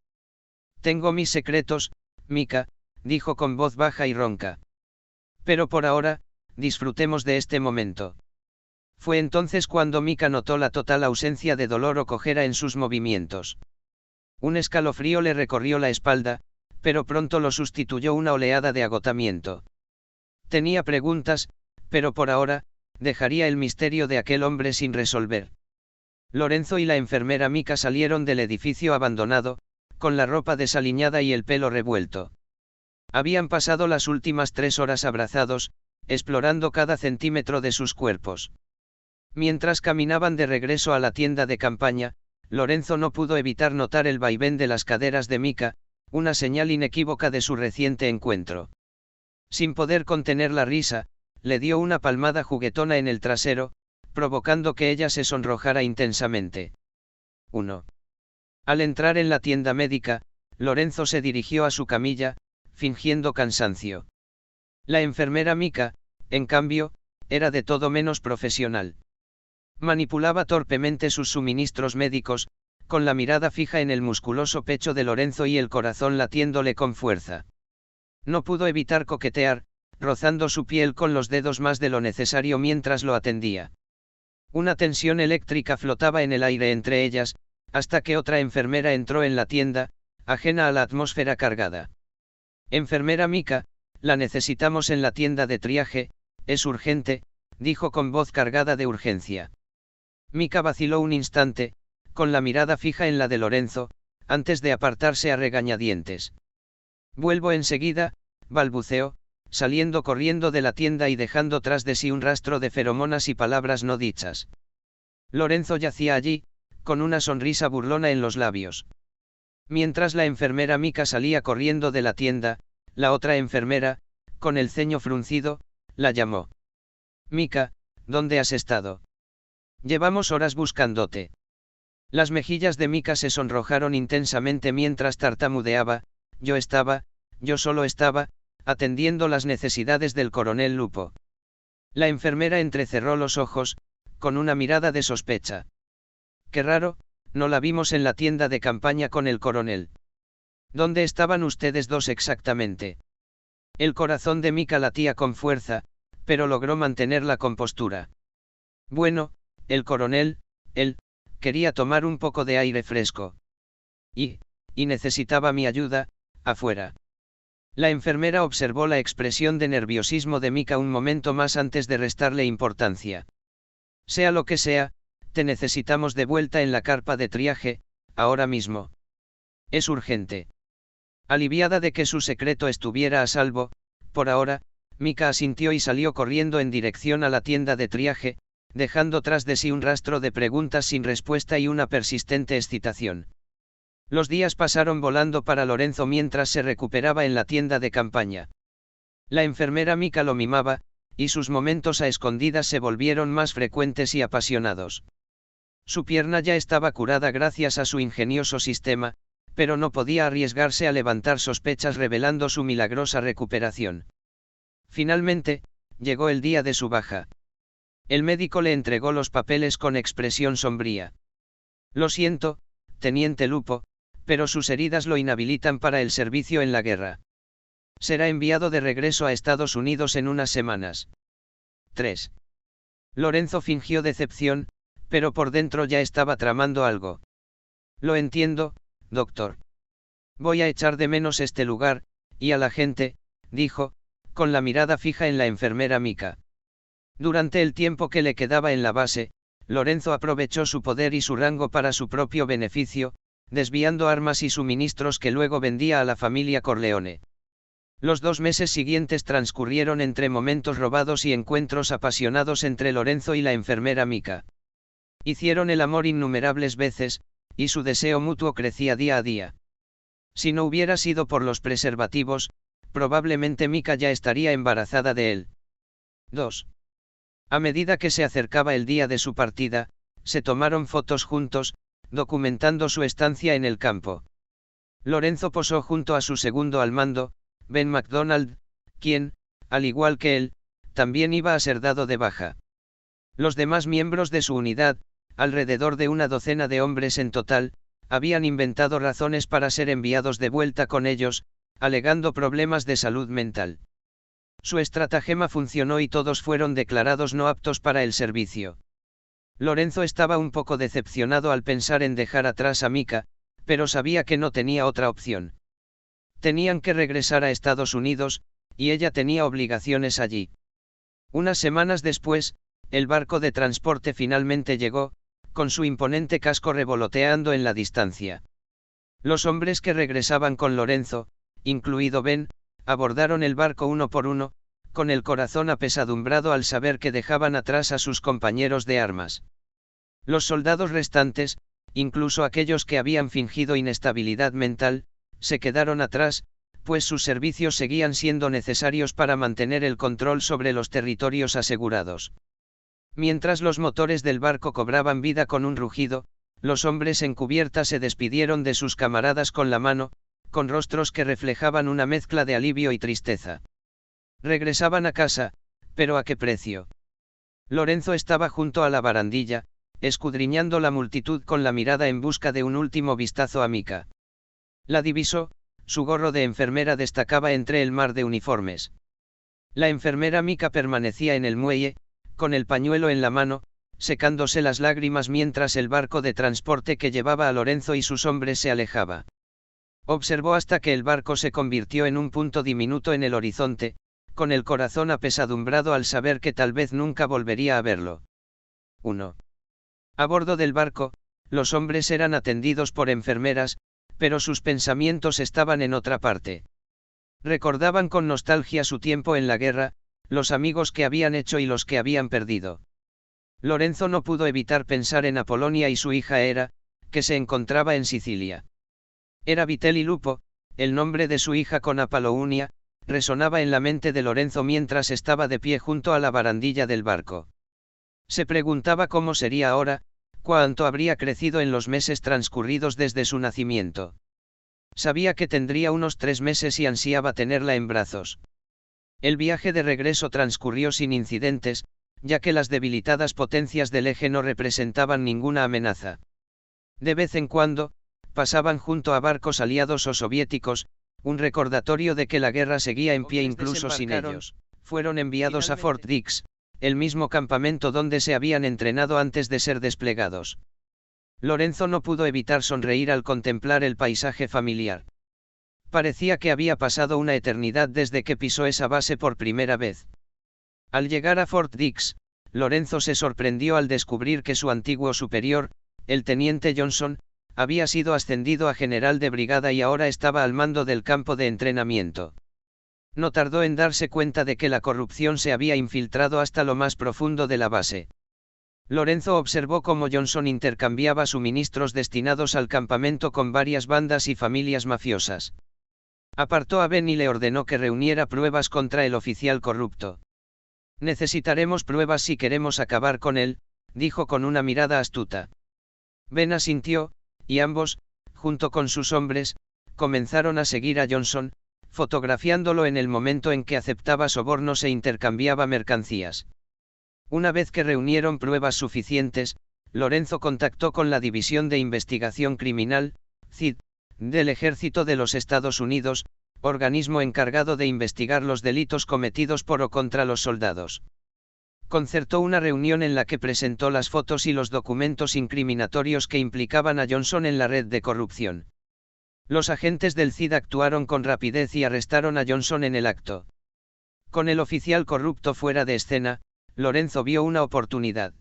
[SPEAKER 1] Tengo mis secretos, Mika, dijo con voz baja y ronca. Pero por ahora, disfrutemos de este momento. Fue entonces cuando Mika notó la total ausencia de dolor o cojera en sus movimientos. Un escalofrío le recorrió la espalda, pero pronto lo sustituyó una oleada de agotamiento. Tenía preguntas, pero por ahora, dejaría el misterio de aquel hombre sin resolver. Lorenzo y la enfermera Mika salieron del edificio abandonado, con la ropa desaliñada y el pelo revuelto. Habían pasado las últimas 3 horas abrazados, explorando cada centímetro de sus cuerpos. Mientras caminaban de regreso a la tienda de campaña, Lorenzo no pudo evitar notar el vaivén de las caderas de Mika, una señal inequívoca de su reciente encuentro. Sin poder contener la risa, le dio una palmada juguetona en el trasero, provocando que ella se sonrojara intensamente. 1. Al entrar en la tienda médica, Lorenzo se dirigió a su camilla, fingiendo cansancio. La enfermera Mika, en cambio, era de todo menos profesional. Manipulaba torpemente sus suministros médicos, con la mirada fija en el musculoso pecho de Lorenzo y el corazón latiéndole con fuerza. No pudo evitar coquetear, rozando su piel con los dedos más de lo necesario mientras lo atendía. Una tensión eléctrica flotaba en el aire entre ellas, hasta que otra enfermera entró en la tienda, ajena a la atmósfera cargada. Enfermera Mika, la necesitamos en la tienda de triaje, es urgente, dijo con voz cargada de urgencia. Mika vaciló un instante, con la mirada fija en la de Lorenzo, antes de apartarse a regañadientes. Vuelvo enseguida, balbuceó, saliendo corriendo de la tienda y dejando tras de sí un rastro de feromonas y palabras no dichas. Lorenzo yacía allí, con una sonrisa burlona en los labios. Mientras la enfermera Mika salía corriendo de la tienda, la otra enfermera, con el ceño fruncido, la llamó. Mika, ¿dónde has estado? Llevamos horas buscándote. Las mejillas de Mika se sonrojaron intensamente mientras tartamudeaba, yo solo estaba, atendiendo las necesidades del coronel Lupo. La enfermera entrecerró los ojos, con una mirada de sospecha. Qué raro, no la vimos en la tienda de campaña con el coronel. ¿Dónde estaban ustedes dos exactamente? El corazón de Mika latía con fuerza, pero logró mantener la compostura. Bueno, el coronel, él, quería tomar un poco de aire fresco. Y necesitaba mi ayuda, afuera. La enfermera observó la expresión de nerviosismo de Mika un momento más antes de restarle importancia. Sea lo que sea, te necesitamos de vuelta en la carpa de triaje, ahora mismo. Es urgente. Aliviada de que su secreto estuviera a salvo, por ahora, Mika asintió y salió corriendo en dirección a la tienda de triaje, dejando tras de sí un rastro de preguntas sin respuesta y una persistente excitación. Los días pasaron volando para Lorenzo mientras se recuperaba en la tienda de campaña. La enfermera Mika lo mimaba, y sus momentos a escondidas se volvieron más frecuentes y apasionados. Su pierna ya estaba curada gracias a su ingenioso sistema, pero no podía arriesgarse a levantar sospechas revelando su milagrosa recuperación. Finalmente, llegó el día de su baja. El médico le entregó los papeles con expresión sombría. Lo siento, teniente Lupo, pero sus heridas lo inhabilitan para el servicio en la guerra. Será enviado de regreso a Estados Unidos en unas semanas. 3. Lorenzo fingió decepción, pero por dentro ya estaba tramando algo. Lo entiendo, doctor. Voy a echar de menos este lugar, y a la gente, dijo, con la mirada fija en la enfermera Mika. Durante el tiempo que le quedaba en la base, Lorenzo aprovechó su poder y su rango para su propio beneficio, desviando armas y suministros que luego vendía a la familia Corleone. Los 2 meses siguientes transcurrieron entre momentos robados y encuentros apasionados entre Lorenzo y la enfermera Mika. Hicieron el amor innumerables veces, y su deseo mutuo crecía día a día. Si no hubiera sido por los preservativos, probablemente Mika ya estaría embarazada de él. 2. A medida que se acercaba el día de su partida, se tomaron fotos juntos, documentando su estancia en el campo. Lorenzo posó junto a su segundo al mando, Ben McDonald, quien, al igual que él, también iba a ser dado de baja. Los demás miembros de su unidad, alrededor de una docena de hombres en total, habían inventado razones para ser enviados de vuelta con ellos, alegando problemas de salud mental. Su estratagema funcionó y todos fueron declarados no aptos para el servicio. Lorenzo estaba un poco decepcionado al pensar en dejar atrás a Mika, pero sabía que no tenía otra opción. Tenían que regresar a Estados Unidos, y ella tenía obligaciones allí. Unas semanas después, el barco de transporte finalmente llegó, con su imponente casco revoloteando en la distancia. Los hombres que regresaban con Lorenzo, incluido Ben, abordaron el barco uno por uno, con el corazón apesadumbrado al saber que dejaban atrás a sus compañeros de armas. Los soldados restantes, incluso aquellos que habían fingido inestabilidad mental, se quedaron atrás, pues sus servicios seguían siendo necesarios para mantener el control sobre los territorios asegurados. Mientras los motores del barco cobraban vida con un rugido, los hombres en cubierta se despidieron de sus camaradas con la mano, con rostros que reflejaban una mezcla de alivio y tristeza. Regresaban a casa, pero ¿a qué precio? Lorenzo estaba junto a la barandilla, escudriñando la multitud con la mirada en busca de un último vistazo a Mika. La divisó, su gorro de enfermera destacaba entre el mar de uniformes. La enfermera Mika permanecía en el muelle, con el pañuelo en la mano, secándose las lágrimas mientras el barco de transporte que llevaba a Lorenzo y sus hombres se alejaba. Observó hasta que el barco se convirtió en un punto diminuto en el horizonte, con el corazón apesadumbrado al saber que tal vez nunca volvería a verlo. 1. A bordo del barco, los hombres eran atendidos por enfermeras, pero sus pensamientos estaban en otra parte. Recordaban con nostalgia su tiempo en la guerra, los amigos que habían hecho y los que habían perdido. Lorenzo no pudo evitar pensar en Apolonia y su hija Hera, que se encontraba en Sicilia. Era Vitelli Lupo, el nombre de su hija con Apollonia, resonaba en la mente de Lorenzo mientras estaba de pie junto a la barandilla del barco. Se preguntaba cómo sería ahora, cuánto habría crecido en los meses transcurridos desde su nacimiento. Sabía que tendría unos 3 meses y ansiaba tenerla en brazos. El viaje de regreso transcurrió sin incidentes, ya que las debilitadas potencias del eje no representaban ninguna amenaza. De vez en cuando, pasaban junto a barcos aliados o soviéticos, un recordatorio de que la guerra seguía en pie incluso sin ellos. Fueron enviados a Fort Dix, el mismo campamento donde se habían entrenado antes de ser desplegados. Lorenzo no pudo evitar sonreír al contemplar el paisaje familiar. Parecía que había pasado una eternidad desde que pisó esa base por primera vez. Al llegar a Fort Dix, Lorenzo se sorprendió al descubrir que su antiguo superior, el teniente Johnson, había sido ascendido a general de brigada y ahora estaba al mando del campo de entrenamiento. No tardó en darse cuenta de que la corrupción se había infiltrado hasta lo más profundo de la base. Lorenzo observó cómo Johnson intercambiaba suministros destinados al campamento con varias bandas y familias mafiosas. Apartó a Ben y le ordenó que reuniera pruebas contra el oficial corrupto. Necesitaremos pruebas si queremos acabar con él, dijo con una mirada astuta. Ben asintió, y ambos, junto con sus hombres, comenzaron a seguir a Johnson, fotografiándolo en el momento en que aceptaba sobornos e intercambiaba mercancías. Una vez que reunieron pruebas suficientes, Lorenzo contactó con la División de Investigación Criminal, CID, del Ejército de los Estados Unidos, organismo encargado de investigar los delitos cometidos por o contra los soldados. Concertó una reunión en la que presentó las fotos y los documentos incriminatorios que implicaban a Johnson en la red de corrupción. Los agentes del CID actuaron con rapidez y arrestaron a Johnson en el acto. Con el oficial corrupto fuera de escena, Lorenzo vio una oportunidad.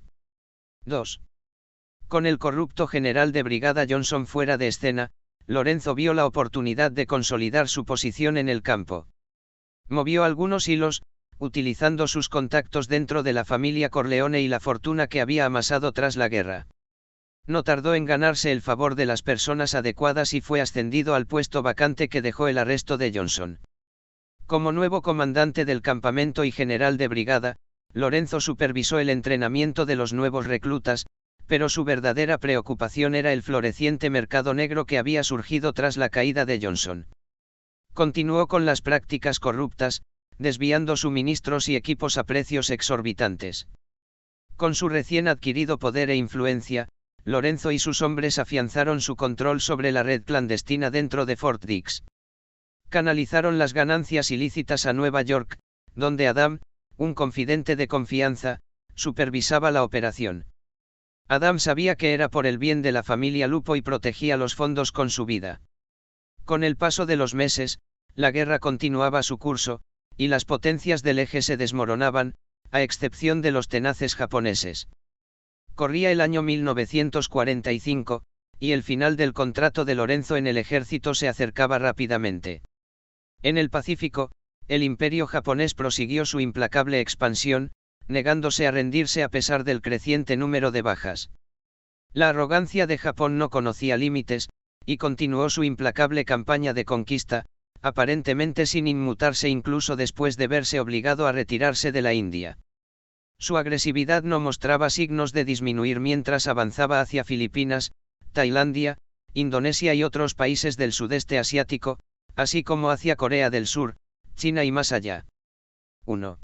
[SPEAKER 1] 2. Con el corrupto general de brigada Johnson fuera de escena, Lorenzo vio la oportunidad de consolidar su posición en el campo. Movió algunos hilos, utilizando sus contactos dentro de la familia Corleone y la fortuna que había amasado tras la guerra. No tardó en ganarse el favor de las personas adecuadas y fue ascendido al puesto vacante que dejó el arresto de Johnson. Como nuevo comandante del campamento y general de brigada, Lorenzo supervisó el entrenamiento de los nuevos reclutas, pero su verdadera preocupación era el floreciente mercado negro que había surgido tras la caída de Johnson. Continuó con las prácticas corruptas, desviando suministros y equipos a precios exorbitantes. Con su recién adquirido poder e influencia, Lorenzo y sus hombres afianzaron su control sobre la red clandestina dentro de Fort Dix. Canalizaron las ganancias ilícitas a Nueva York, donde Adam, un confidente de confianza, supervisaba la operación. Adam sabía que era por el bien de la familia Lupo y protegía los fondos con su vida. Con el paso de los meses, la guerra continuaba su curso, y las potencias del eje se desmoronaban, a excepción de los tenaces japoneses. Corría el año 1945, y el final del contrato de Lorenzo en el ejército se acercaba rápidamente. En el Pacífico, el imperio japonés prosiguió su implacable expansión, negándose a rendirse a pesar del creciente número de bajas. La arrogancia de Japón no conocía límites, y continuó su implacable campaña de conquista, aparentemente sin inmutarse incluso después de verse obligado a retirarse de la India. Su agresividad no mostraba signos de disminuir mientras avanzaba hacia Filipinas, Tailandia, Indonesia y otros países del sudeste asiático, así como hacia Corea del Sur, China y más allá. 1.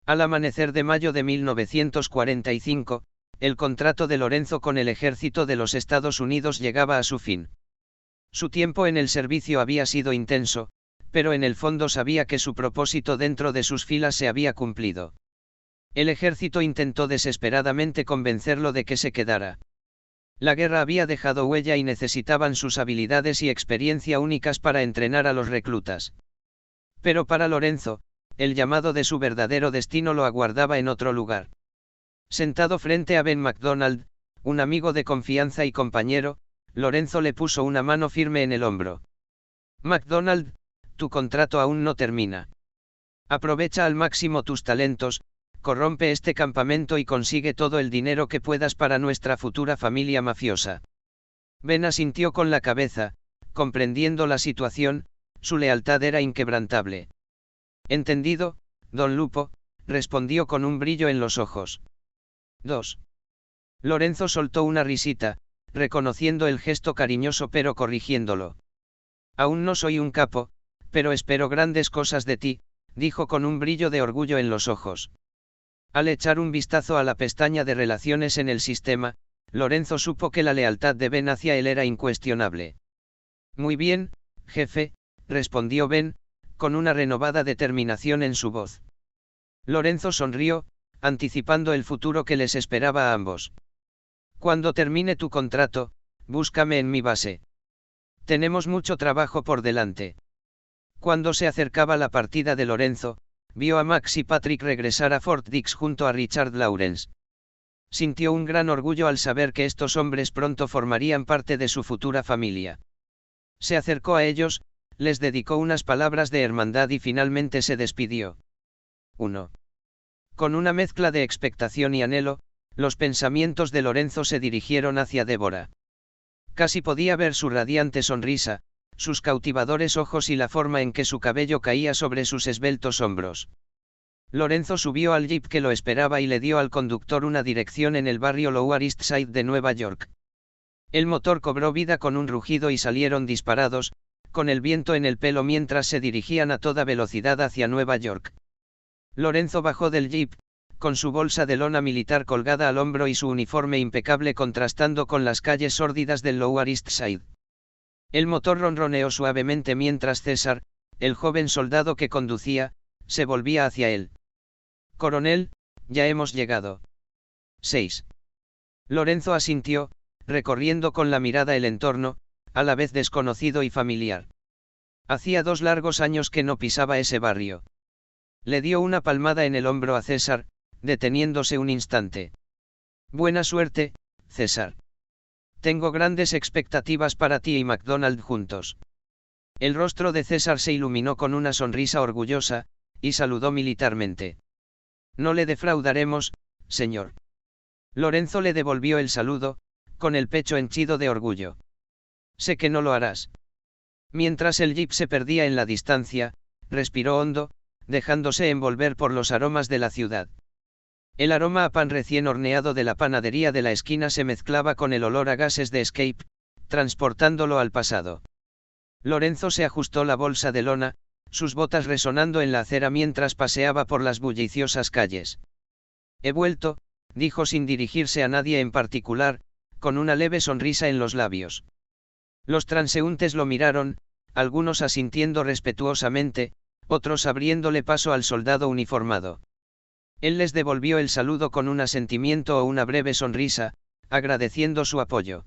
[SPEAKER 1] Al amanecer de mayo de 1945, el contrato de Lorenzo con el ejército de los Estados Unidos llegaba a su fin. Su tiempo en el servicio había sido intenso, pero en el fondo sabía que su propósito dentro de sus filas se había cumplido. El ejército intentó desesperadamente convencerlo de que se quedara. La guerra había dejado huella y necesitaban sus habilidades y experiencia únicas para entrenar a los reclutas. Pero para Lorenzo, el llamado de su verdadero destino lo aguardaba en otro lugar. Sentado frente a Ben McDonald, un amigo de confianza y compañero, Lorenzo le puso una mano firme en el hombro. McDonald, tu contrato aún no termina. Aprovecha al máximo tus talentos, corrompe este campamento y consigue todo el dinero que puedas para nuestra futura familia mafiosa. Ben asintió con la cabeza, comprendiendo la situación, su lealtad era inquebrantable. Entendido, don Lupo, respondió con un brillo en los ojos. 2. Lorenzo soltó una risita, reconociendo el gesto cariñoso pero corrigiéndolo. Aún no soy un capo, pero espero grandes cosas de ti, dijo con un brillo de orgullo en los ojos. Al echar un vistazo a la pestaña de relaciones en el sistema, Lorenzo supo que la lealtad de Ben hacia él era incuestionable. Muy bien, jefe, respondió Ben, con una renovada determinación en su voz. Lorenzo sonrió, anticipando el futuro que les esperaba a ambos. Cuando termine tu contrato, búscame en mi base. Tenemos mucho trabajo por delante. Cuando se acercaba la partida de Lorenzo, vio a Max y Patrick regresar a Fort Dix junto a Richard Lawrence. Sintió un gran orgullo al saber que estos hombres pronto formarían parte de su futura familia. Se acercó a ellos, les dedicó unas palabras de hermandad y finalmente se despidió. 1. Con una mezcla de expectación y anhelo, los pensamientos de Lorenzo se dirigieron hacia Débora. Casi podía ver su radiante sonrisa, sus cautivadores ojos y la forma en que su cabello caía sobre sus esbeltos hombros. Lorenzo subió al jeep que lo esperaba y le dio al conductor una dirección en el barrio Lower East Side de Nueva York. El motor cobró vida con un rugido y salieron disparados, con el viento en el pelo mientras se dirigían a toda velocidad hacia Nueva York. Lorenzo bajó del jeep, con su bolsa de lona militar colgada al hombro y su uniforme impecable contrastando con las calles sórdidas del Lower East Side. El motor ronroneó suavemente mientras César, el joven soldado que conducía, se volvía hacia él. Coronel, ya hemos llegado. 6. Lorenzo asintió, recorriendo con la mirada el entorno, a la vez desconocido y familiar. Hacía 2 largos años que no pisaba ese barrio. Le dio una palmada en el hombro a César, deteniéndose un instante. Buena suerte, César. Tengo grandes expectativas para ti y MacDonald juntos. El rostro de César se iluminó con una sonrisa orgullosa, y saludó militarmente. No le defraudaremos, señor. Lorenzo le devolvió el saludo, con el pecho henchido de orgullo. Sé que no lo harás. Mientras el jeep se perdía en la distancia, respiró hondo, dejándose envolver por los aromas de la ciudad. El aroma a pan recién horneado de la panadería de la esquina se mezclaba con el olor a gases de escape, transportándolo al pasado. Lorenzo se ajustó la bolsa de lona, sus botas resonando en la acera mientras paseaba por las bulliciosas calles. He vuelto, dijo sin dirigirse a nadie en particular, con una leve sonrisa en los labios. Los transeúntes lo miraron, algunos asintiendo respetuosamente, otros abriéndole paso al soldado uniformado. Él les devolvió el saludo con un asentimiento o una breve sonrisa, agradeciendo su apoyo.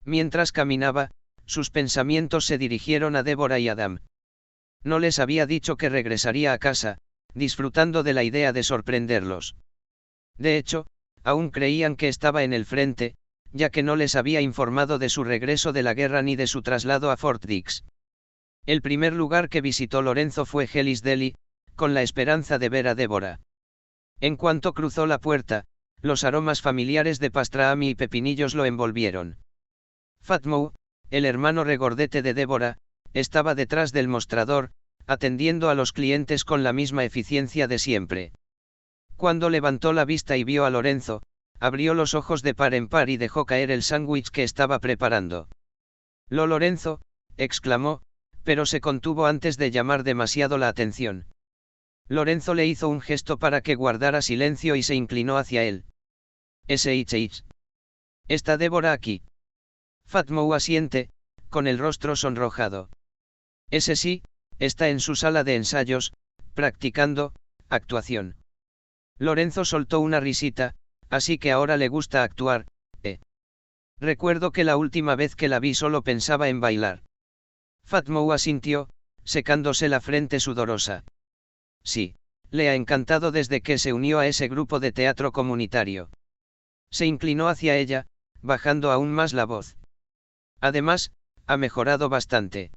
[SPEAKER 1] Mientras caminaba, sus pensamientos se dirigieron a Débora y Adam. No les había dicho que regresaría a casa, disfrutando de la idea de sorprenderlos. De hecho, aún creían que estaba en el frente, ya que no les había informado de su regreso de la guerra ni de su traslado a Fort Dix. El primer lugar que visitó Lorenzo fue Hellis Deli, con la esperanza de ver a Débora. En cuanto cruzó la puerta, los aromas familiares de pastrami y pepinillos lo envolvieron. Fatmo, el hermano regordete de Débora, estaba detrás del mostrador, atendiendo a los clientes con la misma eficiencia de siempre. Cuando levantó la vista y vio a Lorenzo, abrió los ojos de par en par y dejó caer el sándwich que estaba preparando. Lorenzo, exclamó, pero se contuvo antes de llamar demasiado la atención. Lorenzo le hizo un gesto para que guardara silencio y se inclinó hacia él. SHH. ¿Está Débora aquí? Fatmo asiente, con el rostro sonrojado. Ese sí, está en su sala de ensayos, practicando, actuación. Lorenzo soltó una risita, así que ahora le gusta actuar, Recuerdo que la última vez que la vi solo pensaba en bailar. Fatmo asintió, secándose la frente sudorosa. Sí, le ha encantado desde que se unió a ese grupo de teatro comunitario. Se inclinó hacia ella, bajando aún más la voz. Además, ha mejorado bastante.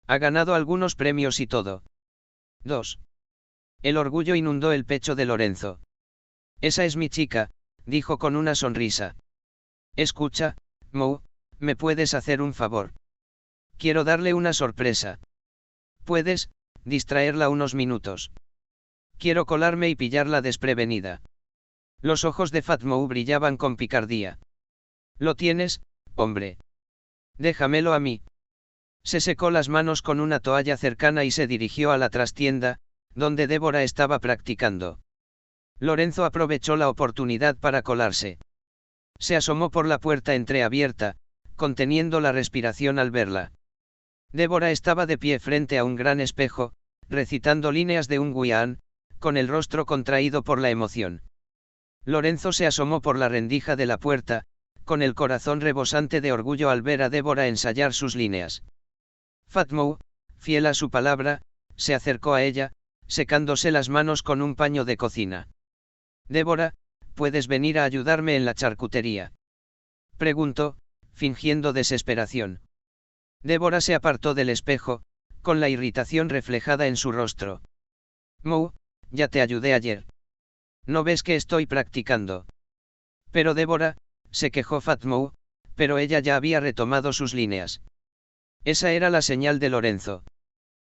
[SPEAKER 1] Ha ganado algunos premios y todo. 2. El orgullo inundó el pecho de Lorenzo. Esa es mi chica, dijo con una sonrisa. Escucha, Mo, ¿me puedes hacer un favor? Quiero darle una sorpresa. ¿Puedes distraerla unos minutos? Quiero colarme y pillarla desprevenida. Los ojos de Fatmo brillaban con picardía. Lo tienes, hombre. Déjamelo a mí. Se secó las manos con una toalla cercana y se dirigió a la trastienda, donde Débora estaba practicando. Lorenzo aprovechó la oportunidad para colarse. Se asomó por la puerta entreabierta, conteniendo la respiración al verla. Débora estaba de pie frente a un gran espejo, recitando líneas de un guián, con el rostro contraído por la emoción. Lorenzo se asomó por la rendija de la puerta, con el corazón rebosante de orgullo al ver a Débora ensayar sus líneas. Fatmo, fiel a su palabra, se acercó a ella, secándose las manos con un paño de cocina. Débora, ¿puedes venir a ayudarme en la charcutería? Preguntó, fingiendo desesperación. Débora se apartó del espejo, con la irritación reflejada en su rostro. Mo, ya te ayudé ayer. ¿No ves que estoy practicando? Pero Débora, se quejó Fatmo, pero ella ya había retomado sus líneas. Esa era la señal de Lorenzo.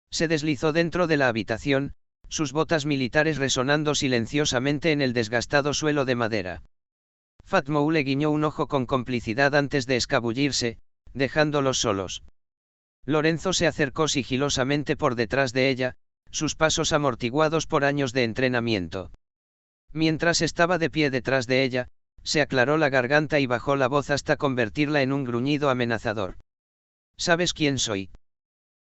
[SPEAKER 1] Se deslizó dentro de la habitación, sus botas militares resonando silenciosamente en el desgastado suelo de madera. Fatmo le guiñó un ojo con complicidad antes de escabullirse, dejándolos solos. Lorenzo se acercó sigilosamente por detrás de ella, sus pasos amortiguados por años de entrenamiento. Mientras estaba de pie detrás de ella, se aclaró la garganta y bajó la voz hasta convertirla en un gruñido amenazador. ¿Sabes quién soy?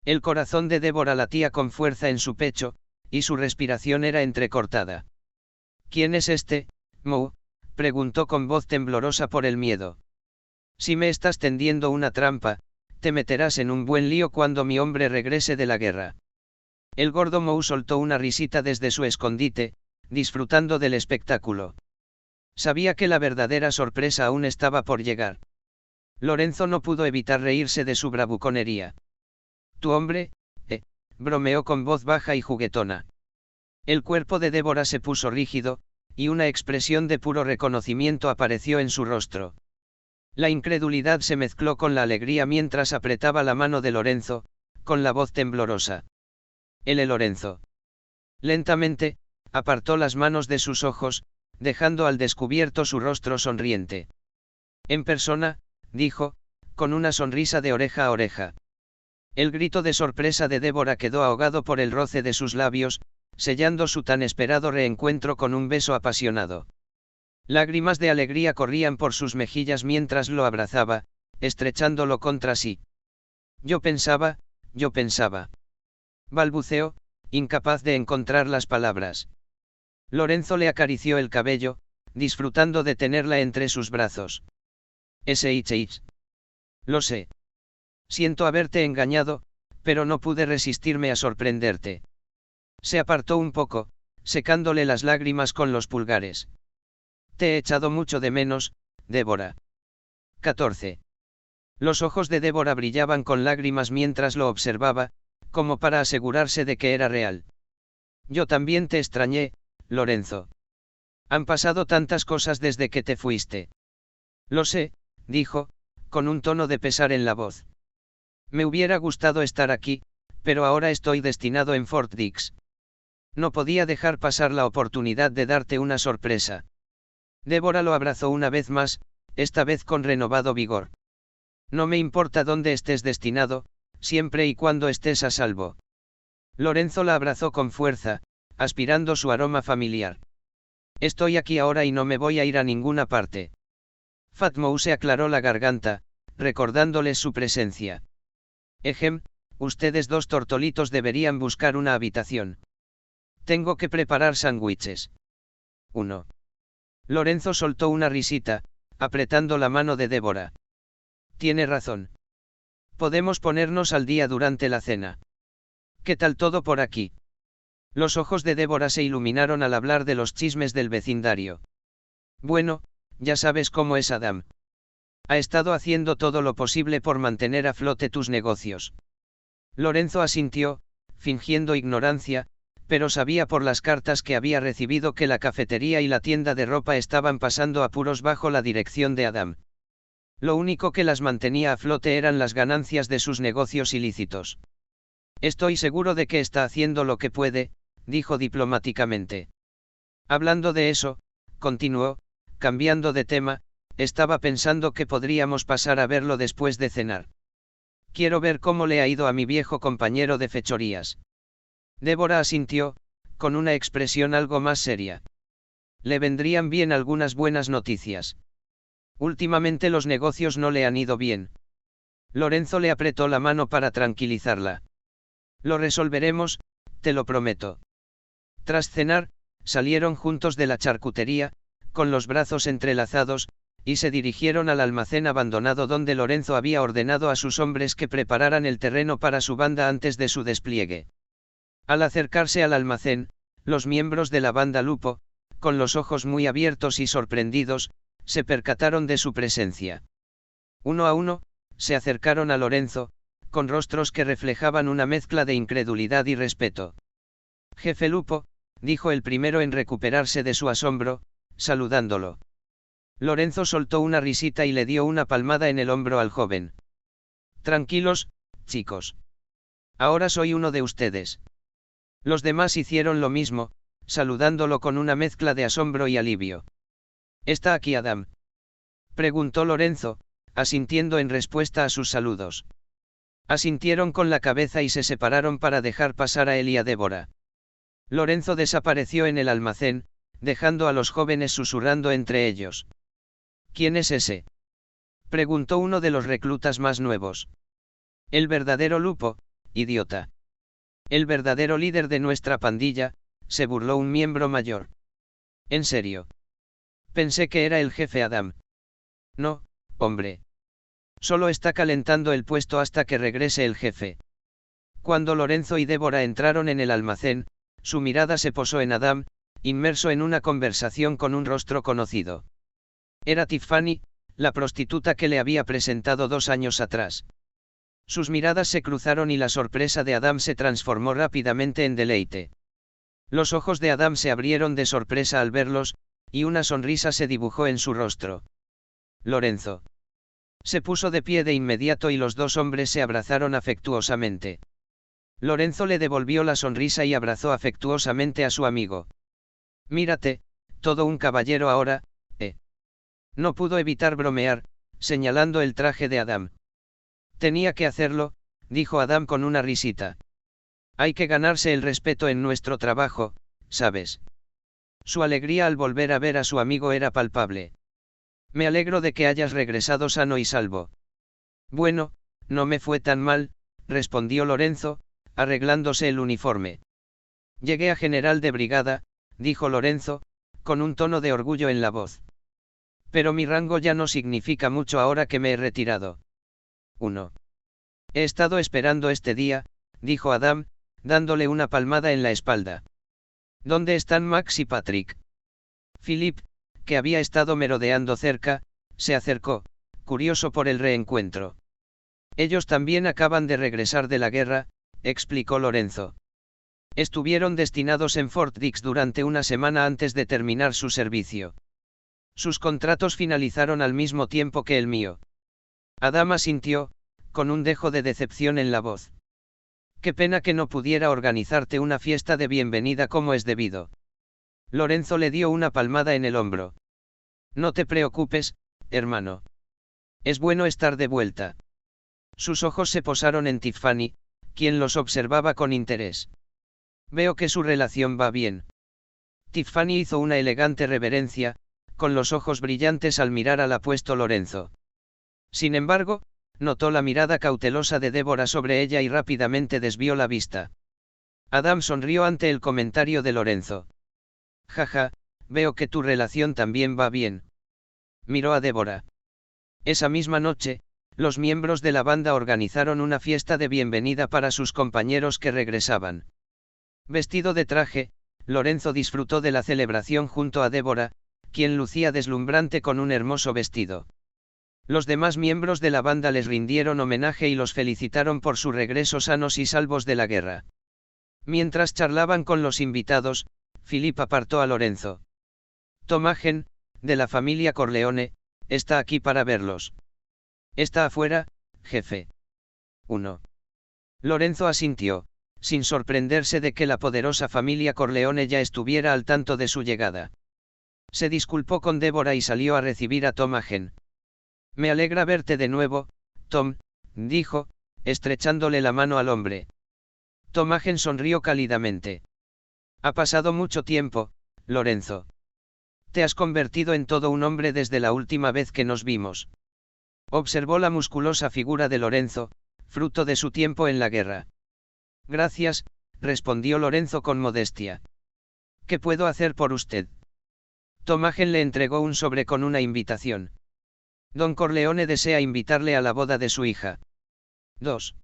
[SPEAKER 1] El corazón de Débora latía con fuerza en su pecho, y su respiración era entrecortada. ¿Quién es este, Moe? Preguntó con voz temblorosa por el miedo. Si me estás tendiendo una trampa, te meterás en un buen lío cuando mi hombre regrese de la guerra. El gordo Moe soltó una risita desde su escondite, disfrutando del espectáculo. Sabía que la verdadera sorpresa aún estaba por llegar. Lorenzo no pudo evitar reírse de su bravuconería. «¿Tu hombre?» bromeó con voz baja y juguetona. El cuerpo de Débora se puso rígido, y una expresión de puro reconocimiento apareció en su rostro. La incredulidad se mezcló con la alegría mientras apretaba la mano de Lorenzo, con la voz temblorosa. Lorenzo. Lentamente, apartó las manos de sus ojos, dejando al descubierto su rostro sonriente. En persona, dijo, con una sonrisa de oreja a oreja. El grito de sorpresa de Débora quedó ahogado por el roce de sus labios, sellando su tan esperado reencuentro con un beso apasionado. Lágrimas de alegría corrían por sus mejillas mientras lo abrazaba, estrechándolo contra sí. Yo pensaba. Balbuceó, incapaz de encontrar las palabras. Lorenzo le acarició el cabello, disfrutando de tenerla entre sus brazos. SHH. Lo sé. Siento haberte engañado, pero no pude resistirme a sorprenderte. Se apartó un poco, secándole las lágrimas con los pulgares. Te he echado mucho de menos, Débora. 14. Los ojos de Débora brillaban con lágrimas mientras lo observaba, como para asegurarse de que era real. Yo también te extrañé, Lorenzo. Han pasado tantas cosas desde que te fuiste. Lo sé, dijo, con un tono de pesar en la voz. Me hubiera gustado estar aquí, pero ahora estoy destinado en Fort Dix. No podía dejar pasar la oportunidad de darte una sorpresa. Débora lo abrazó una vez más, esta vez con renovado vigor. No me importa dónde estés destinado, siempre y cuando estés a salvo. Lorenzo la abrazó con fuerza, aspirando su aroma familiar. Estoy aquí ahora y no me voy a ir a ninguna parte. Fat Moe se aclaró la garganta, recordándoles su presencia. Ustedes dos tortolitos deberían buscar una habitación. Tengo que preparar sándwiches. 1. Lorenzo soltó una risita, apretando la mano de Débora. Tiene razón. Podemos ponernos al día durante la cena. ¿Qué tal todo por aquí? Los ojos de Débora se iluminaron al hablar de los chismes del vecindario. Bueno, ya sabes cómo es Adam. Ha estado haciendo todo lo posible por mantener a flote tus negocios. Lorenzo asintió, fingiendo ignorancia, pero sabía por las cartas que había recibido que la cafetería y la tienda de ropa estaban pasando apuros bajo la dirección de Adam. Lo único que las mantenía a flote eran las ganancias de sus negocios ilícitos. Estoy seguro de que está haciendo lo que puede, dijo diplomáticamente. Hablando de eso, continuó, cambiando de tema, estaba pensando que podríamos pasar a verlo después de cenar. Quiero ver cómo le ha ido a mi viejo compañero de fechorías. Débora asintió, con una expresión algo más seria. Le vendrían bien algunas buenas noticias. Últimamente los negocios no le han ido bien. Lorenzo le apretó la mano para tranquilizarla. Lo resolveremos, te lo prometo. Tras cenar, salieron juntos de la charcutería, con los brazos entrelazados, y se dirigieron al almacén abandonado donde Lorenzo había ordenado a sus hombres que prepararan el terreno para su banda antes de su despliegue. Al acercarse al almacén, los miembros de la banda Lupo, con los ojos muy abiertos y sorprendidos, se percataron de su presencia. Uno a uno, se acercaron a Lorenzo, con rostros que reflejaban una mezcla de incredulidad y respeto. Jefe Lupo, dijo el primero en recuperarse de su asombro, saludándolo. Lorenzo soltó una risita y le dio una palmada en el hombro al joven. Tranquilos, chicos. Ahora soy uno de ustedes. Los demás hicieron lo mismo, saludándolo con una mezcla de asombro y alivio. ¿Está aquí Adam?, preguntó Lorenzo, asintiendo en respuesta a sus saludos. Asintieron con la cabeza y se separaron para dejar pasar a él y a Débora. Lorenzo desapareció en el almacén, dejando a los jóvenes susurrando entre ellos. ¿Quién es ese?, preguntó uno de los reclutas más nuevos. El verdadero Lupo, idiota. El verdadero líder de nuestra pandilla, se burló un miembro mayor. ¿En serio? Pensé que era el jefe Adam. No, hombre. Solo está calentando el puesto hasta que regrese el jefe. Cuando Lorenzo y Débora entraron en el almacén, su mirada se posó en Adam, inmerso en una conversación con un rostro conocido. Era Tiffany, la prostituta que le había presentado 2 años atrás. Sus miradas se cruzaron y la sorpresa de Adam se transformó rápidamente en deleite. Los ojos de Adam se abrieron de sorpresa al verlos, y una sonrisa se dibujó en su rostro. Lorenzo. Se puso de pie de inmediato y los dos hombres se abrazaron afectuosamente. Lorenzo le devolvió la sonrisa y abrazó afectuosamente a su amigo. Mírate, todo un caballero ahora, ¿eh? No pudo evitar bromear, señalando el traje de Adam. Tenía que hacerlo, dijo Adam con una risita. Hay que ganarse el respeto en nuestro trabajo, ¿sabes? Su alegría al volver a ver a su amigo era palpable. Me alegro de que hayas regresado sano y salvo. Bueno, no me fue tan mal, respondió Lorenzo, arreglándose el uniforme. Llegué a general de brigada, dijo Lorenzo, con un tono de orgullo en la voz. Pero mi rango ya no significa mucho ahora que me he retirado. 1. He estado esperando este día, dijo Adam, dándole una palmada en la espalda. ¿Dónde están Max y Patrick? Philip, que había estado merodeando cerca, se acercó, curioso por el reencuentro. Ellos también acaban de regresar de la guerra, explicó Lorenzo. Estuvieron destinados en Fort Dix durante una semana antes de terminar su servicio. Sus contratos finalizaron al mismo tiempo que el mío. Adam asintió, con un dejo de decepción en la voz. Qué pena que no pudiera organizarte una fiesta de bienvenida como es debido. Lorenzo le dio una palmada en el hombro. No te preocupes, hermano. Es bueno estar de vuelta. Sus ojos se posaron en Tiffany, quien los observaba con interés. Veo que su relación va bien. Tiffany hizo una elegante reverencia, con los ojos brillantes al mirar al apuesto Lorenzo. Sin embargo, notó la mirada cautelosa de Débora sobre ella y rápidamente desvió la vista. Adam sonrió ante el comentario de Lorenzo. Jaja, veo que tu relación también va bien. Miró a Débora. Esa misma noche, los miembros de la banda organizaron una fiesta de bienvenida para sus compañeros que regresaban. Vestido de traje, Lorenzo disfrutó de la celebración junto a Débora, quien lucía deslumbrante con un hermoso vestido. Los demás miembros de la banda les rindieron homenaje y los felicitaron por su regreso sanos y salvos de la guerra. Mientras charlaban con los invitados, Philip apartó a Lorenzo. Tomagen, de la familia Corleone, está aquí para verlos. Está afuera, jefe. 1. Lorenzo asintió, sin sorprenderse de que la poderosa familia Corleone ya estuviera al tanto de su llegada. Se disculpó con Débora y salió a recibir a Tomagen. Me alegra verte de nuevo, Tom, dijo, estrechándole la mano al hombre. Tomagen sonrió cálidamente. Ha pasado mucho tiempo, Lorenzo. Te has convertido en todo un hombre desde la última vez que nos vimos. Observó la musculosa figura de Lorenzo, fruto de su tiempo en la guerra. Gracias, respondió Lorenzo con modestia. ¿Qué puedo hacer por usted? Tomagen le entregó un sobre con una invitación. Don Corleone desea invitarle a la boda de su hija. 2.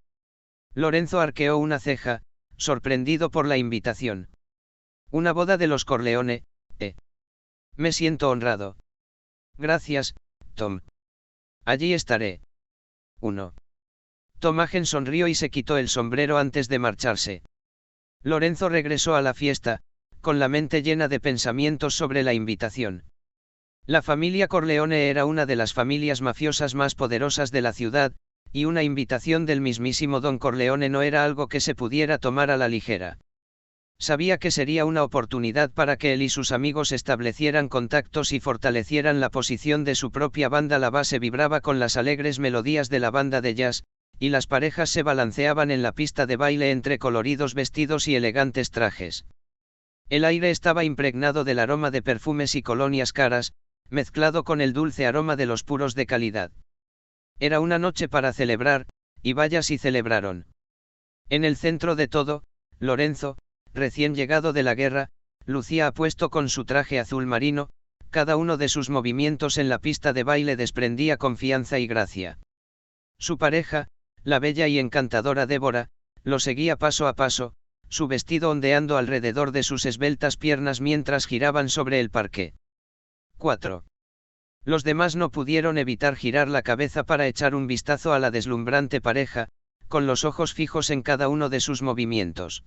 [SPEAKER 1] Lorenzo arqueó una ceja, sorprendido por la invitación. Una boda de los Corleone, ¿eh? Me siento honrado. Gracias, Tom. Allí estaré. 1. Tomagen sonrió y se quitó el sombrero antes de marcharse. Lorenzo regresó a la fiesta, con la mente llena de pensamientos sobre la invitación. La familia Corleone era una de las familias mafiosas más poderosas de la ciudad, y una invitación del mismísimo Don Corleone no era algo que se pudiera tomar a la ligera. Sabía que sería una oportunidad para que él y sus amigos establecieran contactos y fortalecieran la posición de su propia banda. La base vibraba con las alegres melodías de la banda de jazz, y las parejas se balanceaban en la pista de baile entre coloridos vestidos y elegantes trajes. El aire estaba impregnado del aroma de perfumes y colonias caras, mezclado con el dulce aroma de los puros de calidad. Era una noche para celebrar, y vaya si celebraron. En el centro de todo, Lorenzo, recién llegado de la guerra, lucía apuesto con su traje azul marino, cada uno de sus movimientos en la pista de baile desprendía confianza y gracia. Su pareja, la bella y encantadora Débora, lo seguía paso a paso, su vestido ondeando alrededor de sus esbeltas piernas mientras giraban sobre el parqué. 4. Los demás no pudieron evitar girar la cabeza para echar un vistazo a la deslumbrante pareja, con los ojos fijos en cada uno de sus movimientos.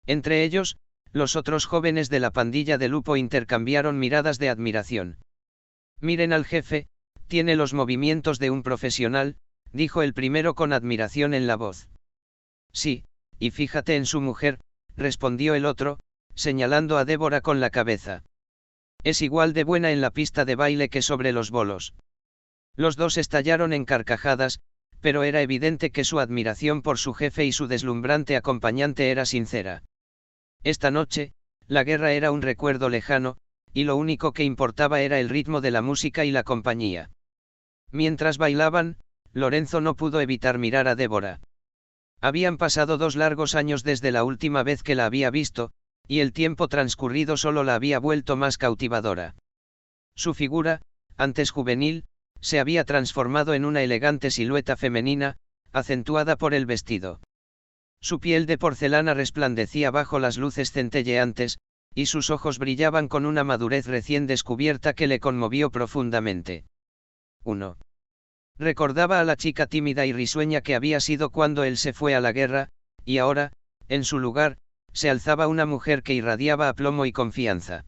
[SPEAKER 1] Entre ellos, los otros jóvenes de la pandilla de Lupo intercambiaron miradas de admiración. Miren al jefe, tiene los movimientos de un profesional, dijo el primero con admiración en la voz. Sí, y fíjate en su mujer, respondió el otro, señalando a Débora con la cabeza. Es igual de buena en la pista de baile que sobre los bolos. Los dos estallaron en carcajadas, pero era evidente que su admiración por su jefe y su deslumbrante acompañante era sincera. Esta noche, la guerra era un recuerdo lejano, y lo único que importaba era el ritmo de la música y la compañía. Mientras bailaban, Lorenzo no pudo evitar mirar a Débora. Habían pasado 2 largos años desde la última vez que la había visto, y el tiempo transcurrido solo la había vuelto más cautivadora. Su figura, antes juvenil, se había transformado en una elegante silueta femenina, acentuada por el vestido. Su piel de porcelana resplandecía bajo las luces centelleantes, y sus ojos brillaban con una madurez recién descubierta que le conmovió profundamente. 1. Recordaba a la chica tímida y risueña que había sido cuando él se fue a la guerra, y ahora, en su lugar, se alzaba una mujer que irradiaba aplomo y confianza.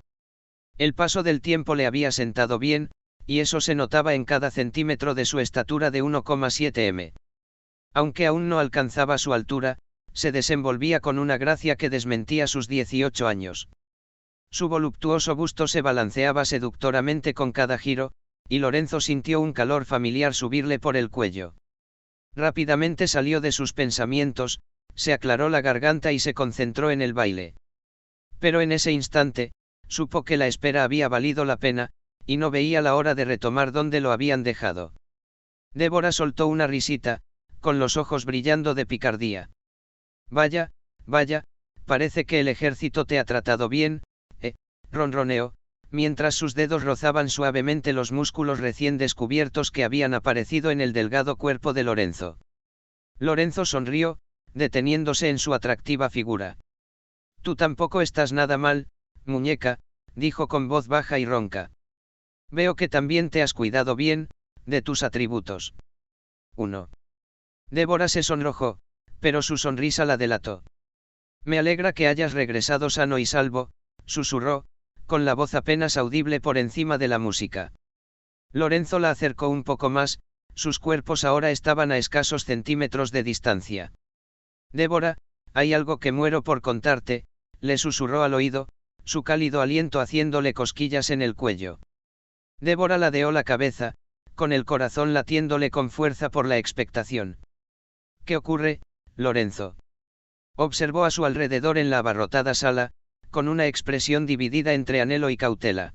[SPEAKER 1] El paso del tiempo le había sentado bien, y eso se notaba en cada centímetro de su estatura de 1,7 m. Aunque aún no alcanzaba su altura, se desenvolvía con una gracia que desmentía sus 18 años. Su voluptuoso busto se balanceaba seductoramente con cada giro, y Lorenzo sintió un calor familiar subirle por el cuello. Rápidamente salió de sus pensamientos, se aclaró la garganta y se concentró en el baile. Pero en ese instante, supo que la espera había valido la pena, y no veía la hora de retomar donde lo habían dejado. Débora soltó una risita, con los ojos brillando de picardía. Vaya, vaya, parece que el ejército te ha tratado bien, ronroneó, mientras sus dedos rozaban suavemente los músculos recién descubiertos que habían aparecido en el delgado cuerpo de Lorenzo. Lorenzo sonrió, deteniéndose en su atractiva figura. Tú tampoco estás nada mal, muñeca, dijo con voz baja y ronca. Veo que también te has cuidado bien, de tus atributos. 1. Débora se sonrojó, pero su sonrisa la delató. Me alegra que hayas regresado sano y salvo, susurró, con la voz apenas audible por encima de la música. Lorenzo la acercó un poco más, sus cuerpos ahora estaban a escasos centímetros de distancia. Débora, hay algo que muero por contarte, le susurró al oído, su cálido aliento haciéndole cosquillas en el cuello. Débora ladeó la cabeza, con el corazón latiéndole con fuerza por la expectación. ¿Qué ocurre, Lorenzo? Observó a su alrededor en la abarrotada sala, con una expresión dividida entre anhelo y cautela.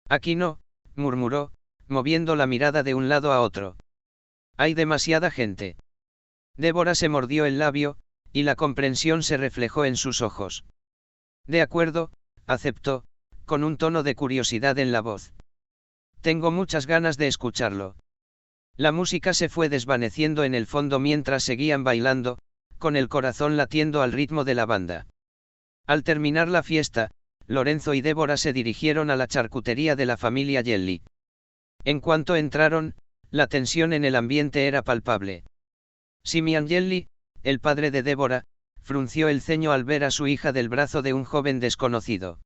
[SPEAKER 1] Aquí no, murmuró, moviendo la mirada de un lado a otro. Hay demasiada gente. Débora se mordió el labio, y la comprensión se reflejó en sus ojos. De acuerdo, aceptó, con un tono de curiosidad en la voz. Tengo muchas ganas de escucharlo. La música se fue desvaneciendo en el fondo mientras seguían bailando, con el corazón latiendo al ritmo de la banda. Al terminar la fiesta, Lorenzo y Débora se dirigieron a la charcutería de la familia Jelly. En cuanto entraron, la tensión en el ambiente era palpable. Simeon Jelly, el padre de Débora, frunció el ceño al ver a su hija del brazo de un joven desconocido.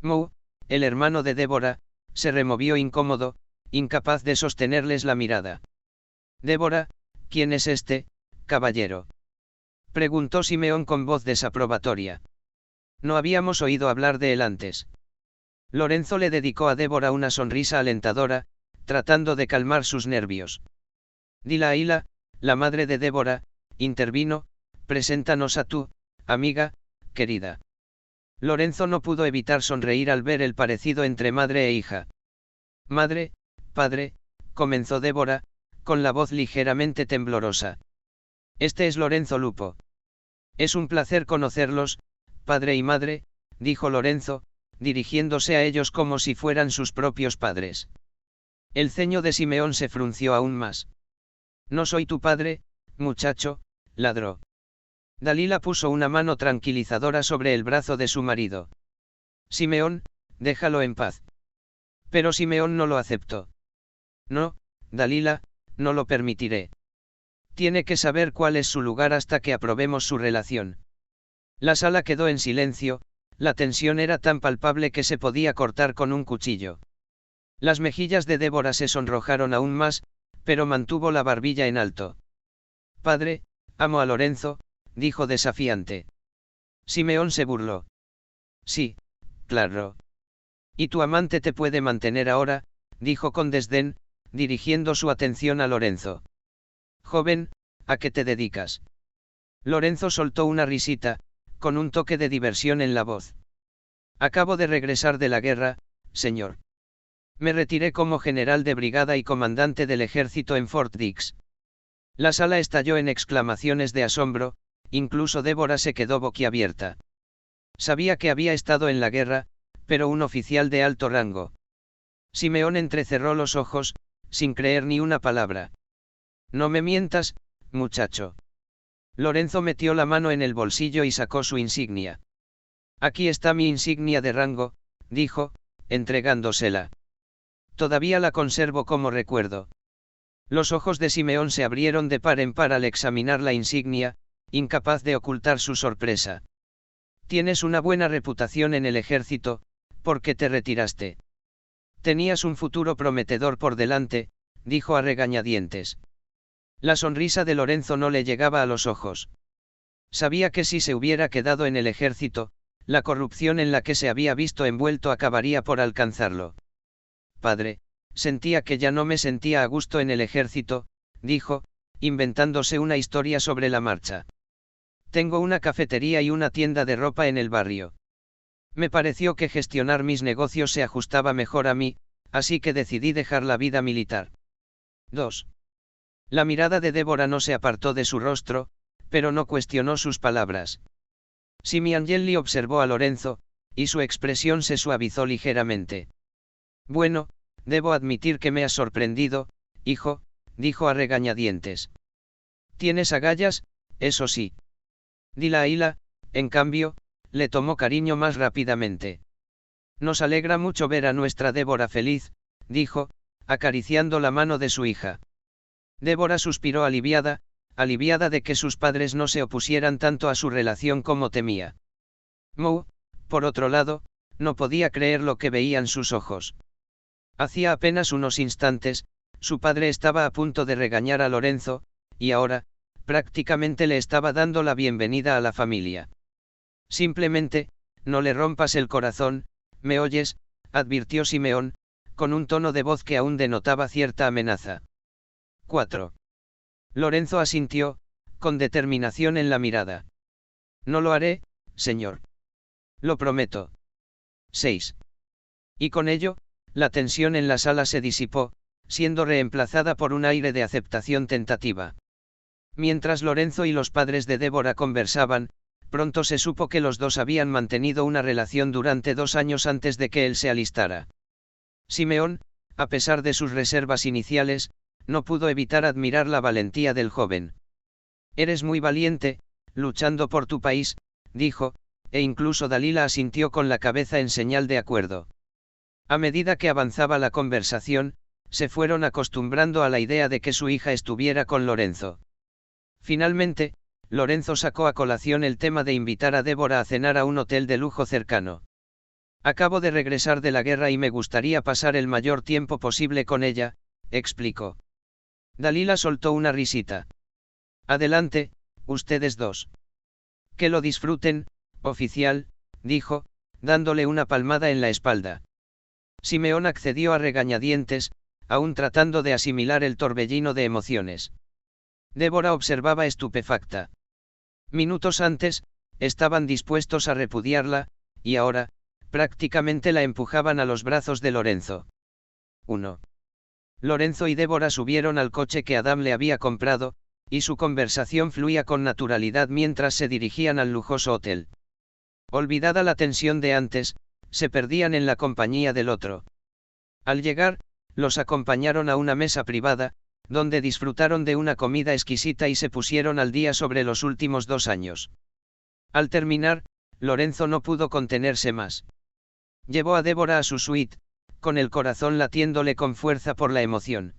[SPEAKER 1] Moe, el hermano de Débora, se removió incómodo, incapaz de sostenerles la mirada. Débora, ¿quién es este, caballero? Preguntó Simeón con voz desaprobatoria. No habíamos oído hablar de él antes. Lorenzo le dedicó a Débora una sonrisa alentadora, tratando de calmar sus nervios. Dilaila, la madre de Débora, intervino, preséntanos a tu amiga, querida. Lorenzo no pudo evitar sonreír al ver el parecido entre madre e hija. Madre, padre, comenzó Débora, con la voz ligeramente temblorosa. Este es Lorenzo Lupo. Es un placer conocerlos, padre y madre, dijo Lorenzo, dirigiéndose a ellos como si fueran sus propios padres. El ceño de Simeón se frunció aún más. No soy tu padre, muchacho, ladró. Dalila puso una mano tranquilizadora sobre el brazo de su marido. Simeón, déjalo en paz. Pero Simeón no lo aceptó. No, Dalila, no lo permitiré. Tiene que saber cuál es su lugar hasta que aprobemos su relación. La sala quedó en silencio, la tensión era tan palpable que se podía cortar con un cuchillo. Las mejillas de Débora se sonrojaron aún más, pero mantuvo la barbilla en alto. Padre, amo a Lorenzo, dijo desafiante. Simeón se burló. Sí, claro. Y tu amante te puede mantener ahora, dijo con desdén, dirigiendo su atención a Lorenzo. Joven, ¿a qué te dedicas? Lorenzo soltó una risita, con un toque de diversión en la voz. Acabo de regresar de la guerra, señor. Me retiré como general de brigada y comandante del ejército en Fort Dix. La sala estalló en exclamaciones de asombro, incluso Débora se quedó boquiabierta. Sabía que había estado en la guerra, pero un oficial de alto rango. Simeón entrecerró los ojos, sin creer ni una palabra. No me mientas, muchacho. Lorenzo metió la mano en el bolsillo y sacó su insignia. Aquí está mi insignia de rango, dijo, entregándosela. Todavía la conservo como recuerdo. Los ojos de Simeón se abrieron de par en par al examinar la insignia, incapaz de ocultar su sorpresa. Tienes una buena reputación en el ejército, ¿por qué te retiraste? Tenías un futuro prometedor por delante, dijo a regañadientes. La sonrisa de Lorenzo no le llegaba a los ojos. Sabía que si se hubiera quedado en el ejército, la corrupción en la que se había visto envuelto acabaría por alcanzarlo. Padre, sentía que ya no me sentía a gusto en el ejército, dijo, inventándose una historia sobre la marcha. Tengo una cafetería y una tienda de ropa en el barrio. Me pareció que gestionar mis negocios se ajustaba mejor a mí, así que decidí dejar la vida militar. 2. La mirada de Débora no se apartó de su rostro, pero no cuestionó sus palabras. Simiangeli observó a Lorenzo, y su expresión se suavizó ligeramente. Bueno, debo admitir que me has sorprendido, hijo, dijo a regañadientes. Tienes agallas, eso sí. Dalila, en cambio, le tomó cariño más rápidamente. Nos alegra mucho ver a nuestra Débora feliz, dijo, acariciando la mano de su hija. Débora suspiró aliviada de que sus padres no se opusieran tanto a su relación como temía. Mo, por otro lado, no podía creer lo que veían sus ojos. Hacía apenas unos instantes, su padre estaba a punto de regañar a Lorenzo, y ahora, prácticamente le estaba dando la bienvenida a la familia. Simplemente, no le rompas el corazón, ¿me oyes?, advirtió Simeón, con un tono de voz que aún denotaba cierta amenaza. 4. Lorenzo asintió, con determinación en la mirada. No lo haré, señor. Lo prometo. 6. Y con ello, la tensión en la sala se disipó, siendo reemplazada por un aire de aceptación tentativa. Mientras Lorenzo y los padres de Débora conversaban, pronto se supo que los dos habían mantenido una relación durante 2 años antes de que él se alistara. Simeón, a pesar de sus reservas iniciales, no pudo evitar admirar la valentía del joven. Eres muy valiente, luchando por tu país, dijo, e incluso Dalila asintió con la cabeza en señal de acuerdo. A medida que avanzaba la conversación, se fueron acostumbrando a la idea de que su hija estuviera con Lorenzo. Finalmente, Lorenzo sacó a colación el tema de invitar a Débora a cenar a un hotel de lujo cercano. Acabo de regresar de la guerra y me gustaría pasar el mayor tiempo posible con ella, explicó. Dalila soltó una risita. Adelante, ustedes dos. Que lo disfruten, oficial, dijo, dándole una palmada en la espalda. Simeón accedió a regañadientes, aún tratando de asimilar el torbellino de emociones. Débora observaba estupefacta. Minutos antes, estaban dispuestos a repudiarla, y ahora, prácticamente la empujaban a los brazos de Lorenzo. 1. Lorenzo y Débora subieron al coche que Adam le había comprado, y su conversación fluía con naturalidad mientras se dirigían al lujoso hotel. Olvidada la tensión de antes, se perdían en la compañía del otro. Al llegar, los acompañaron a una mesa privada, donde disfrutaron de una comida exquisita y se pusieron al día sobre los últimos 2 años. Al terminar, Lorenzo no pudo contenerse más. Llevó a Débora a su suite, con el corazón latiéndole con fuerza por la emoción.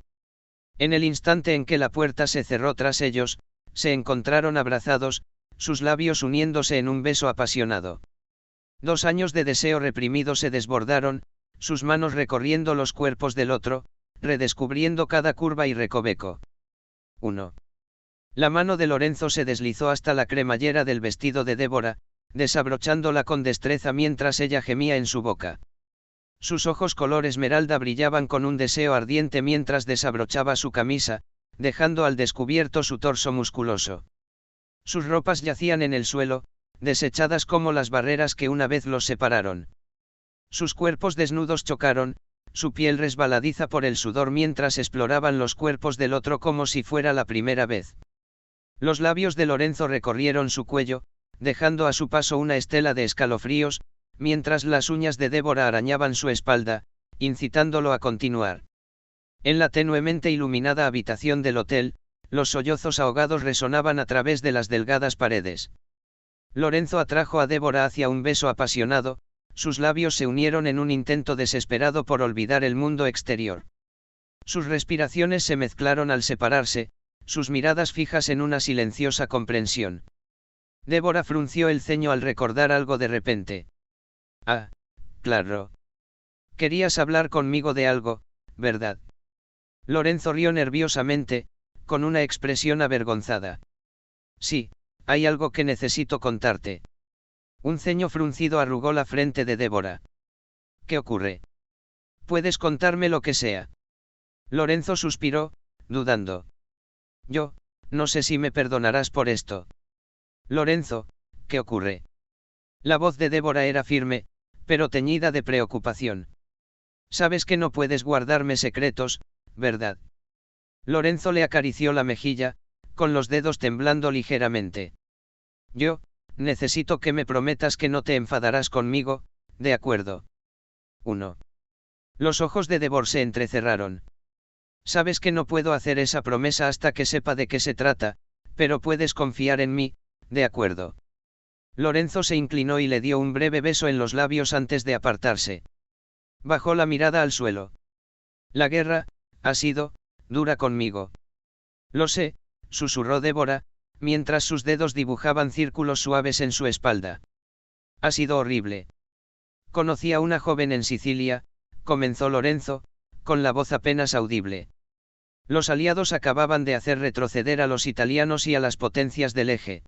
[SPEAKER 1] En el instante en que la puerta se cerró tras ellos, se encontraron abrazados, sus labios uniéndose en un beso apasionado. 2 años de deseo reprimido se desbordaron, sus manos recorriendo los cuerpos del otro, redescubriendo cada curva y recoveco. 1. La mano de Lorenzo se deslizó hasta la cremallera del vestido de Débora, desabrochándola con destreza mientras ella gemía en su boca. Sus ojos color esmeralda brillaban con un deseo ardiente mientras desabrochaba su camisa, dejando al descubierto su torso musculoso. Sus ropas yacían en el suelo, desechadas como las barreras que una vez los separaron. Sus cuerpos desnudos chocaron, su piel resbaladiza por el sudor mientras exploraban los cuerpos del otro como si fuera la primera vez. Los labios de Lorenzo recorrieron su cuello, dejando a su paso una estela de escalofríos, mientras las uñas de Débora arañaban su espalda, incitándolo a continuar. En la tenuemente iluminada habitación del hotel, los sollozos ahogados resonaban a través de las delgadas paredes. Lorenzo atrajo a Débora hacia un beso apasionado, sus labios se unieron en un intento desesperado por olvidar el mundo exterior. Sus respiraciones se mezclaron al separarse, sus miradas fijas en una silenciosa comprensión. Débora frunció el ceño al recordar algo de repente. Ah, claro. Querías hablar conmigo de algo, ¿verdad? Lorenzo rió nerviosamente, con una expresión avergonzada. Sí, hay algo que necesito contarte. Un ceño fruncido arrugó la frente de Débora. ¿Qué ocurre? Puedes contarme lo que sea. Lorenzo suspiró, dudando. No sé si me perdonarás por esto. Lorenzo, ¿qué ocurre? La voz de Débora era firme, pero teñida de preocupación. Sabes que no puedes guardarme secretos, ¿verdad? Lorenzo le acarició la mejilla, con los dedos temblando ligeramente. Necesito que me prometas que no te enfadarás conmigo, ¿de acuerdo? 1. Los ojos de Débora se entrecerraron. Sabes que no puedo hacer esa promesa hasta que sepa de qué se trata, pero puedes confiar en mí, ¿de acuerdo? Lorenzo se inclinó y le dio un breve beso en los labios antes de apartarse. Bajó la mirada al suelo. La guerra ha sido dura conmigo. Lo sé, susurró Débora, mientras sus dedos dibujaban círculos suaves en su espalda. Ha sido horrible. Conocí a una joven en Sicilia, comenzó Lorenzo, con la voz apenas audible. Los aliados acababan de hacer retroceder a los italianos y a las potencias del eje.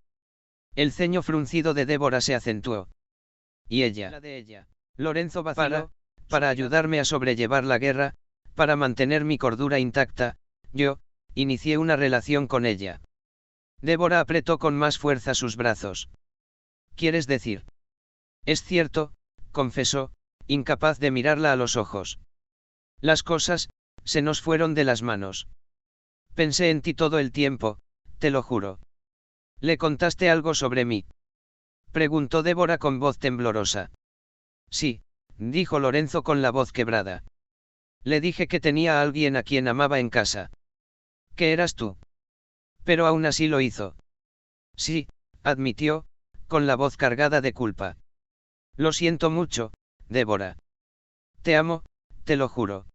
[SPEAKER 1] El ceño fruncido de Débora se acentuó. ¿Y ella? Lorenzo vaciló, para ayudarme a sobrellevar la guerra, para mantener mi cordura intacta, inicié una relación con ella. Débora apretó con más fuerza sus brazos. ¿Quieres decir? Es cierto, confesó, incapaz de mirarla a los ojos. Las cosas se nos fueron de las manos. Pensé en ti todo el tiempo, te lo juro. ¿Le contaste algo sobre mí? Preguntó Débora con voz temblorosa. Sí, dijo Lorenzo con la voz quebrada. Le dije que tenía a alguien a quien amaba en casa. ¿Qué eras tú? Pero aún así lo hizo. Sí, admitió, con la voz cargada de culpa. Lo siento mucho, Débora. Te amo, te lo juro.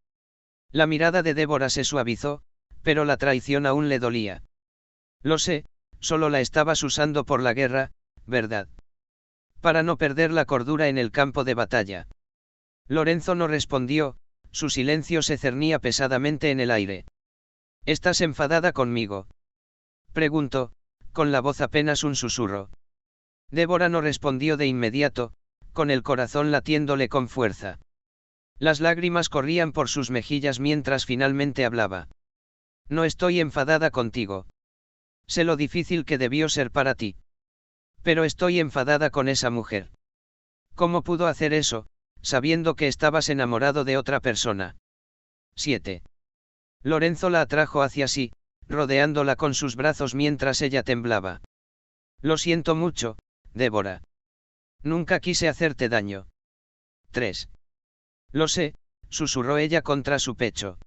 [SPEAKER 1] La mirada de Débora se suavizó, pero la traición aún le dolía. Lo sé, solo la estabas usando por la guerra, ¿verdad? Para no perder la cordura en el campo de batalla. Lorenzo no respondió, su silencio se cernía pesadamente en el aire. ¿Estás enfadada conmigo? Preguntó, con la voz apenas un susurro. Débora no respondió de inmediato, con el corazón latiéndole con fuerza. Las lágrimas corrían por sus mejillas mientras finalmente hablaba. No estoy enfadada contigo. Sé lo difícil que debió ser para ti. Pero estoy enfadada con esa mujer. ¿Cómo pudo hacer eso, sabiendo que estabas enamorado de otra persona? 7. Lorenzo la atrajo hacia sí, rodeándola con sus brazos mientras ella temblaba. Lo siento mucho, Débora. Nunca quise hacerte daño. 3. Lo sé, susurró ella contra su pecho.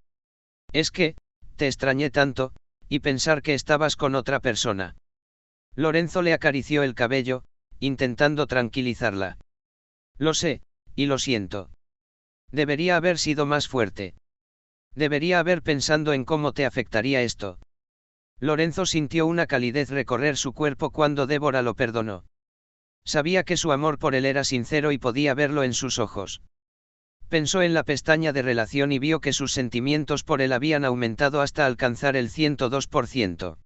[SPEAKER 1] Es que, te extrañé tanto, y pensar que estabas con otra persona. Lorenzo le acarició el cabello, intentando tranquilizarla. Lo sé, y lo siento. Debería haber sido más fuerte. Debería haber pensado en cómo te afectaría esto. Lorenzo sintió una calidez recorrer su cuerpo cuando Débora lo perdonó. Sabía que su amor por él era sincero y podía verlo en sus ojos. Pensó en la pestaña de relación y vio que sus sentimientos por él habían aumentado hasta alcanzar el 102%.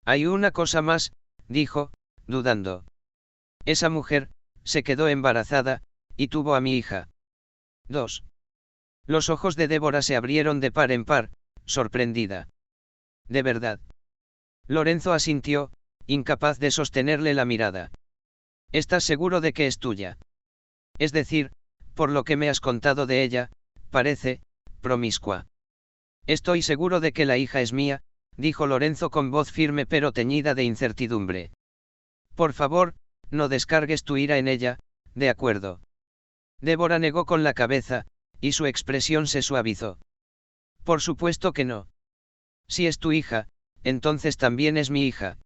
[SPEAKER 1] Hay una cosa más, dijo, dudando. Esa mujer, se quedó embarazada, y tuvo a mi hija. 2. Los ojos de Débora se abrieron de par en par, sorprendida. ¿De verdad? Lorenzo asintió, incapaz de sostenerle la mirada. ¿Estás seguro de que es tuya? Es decir, por lo que me has contado de ella, parece, promiscua. Estoy seguro de que la hija es mía, dijo Lorenzo con voz firme pero teñida de incertidumbre. Por favor, no descargues tu ira en ella, ¿de acuerdo? Débora negó con la cabeza, y su expresión se suavizó. Por supuesto que no. Si es tu hija, entonces también es mi hija,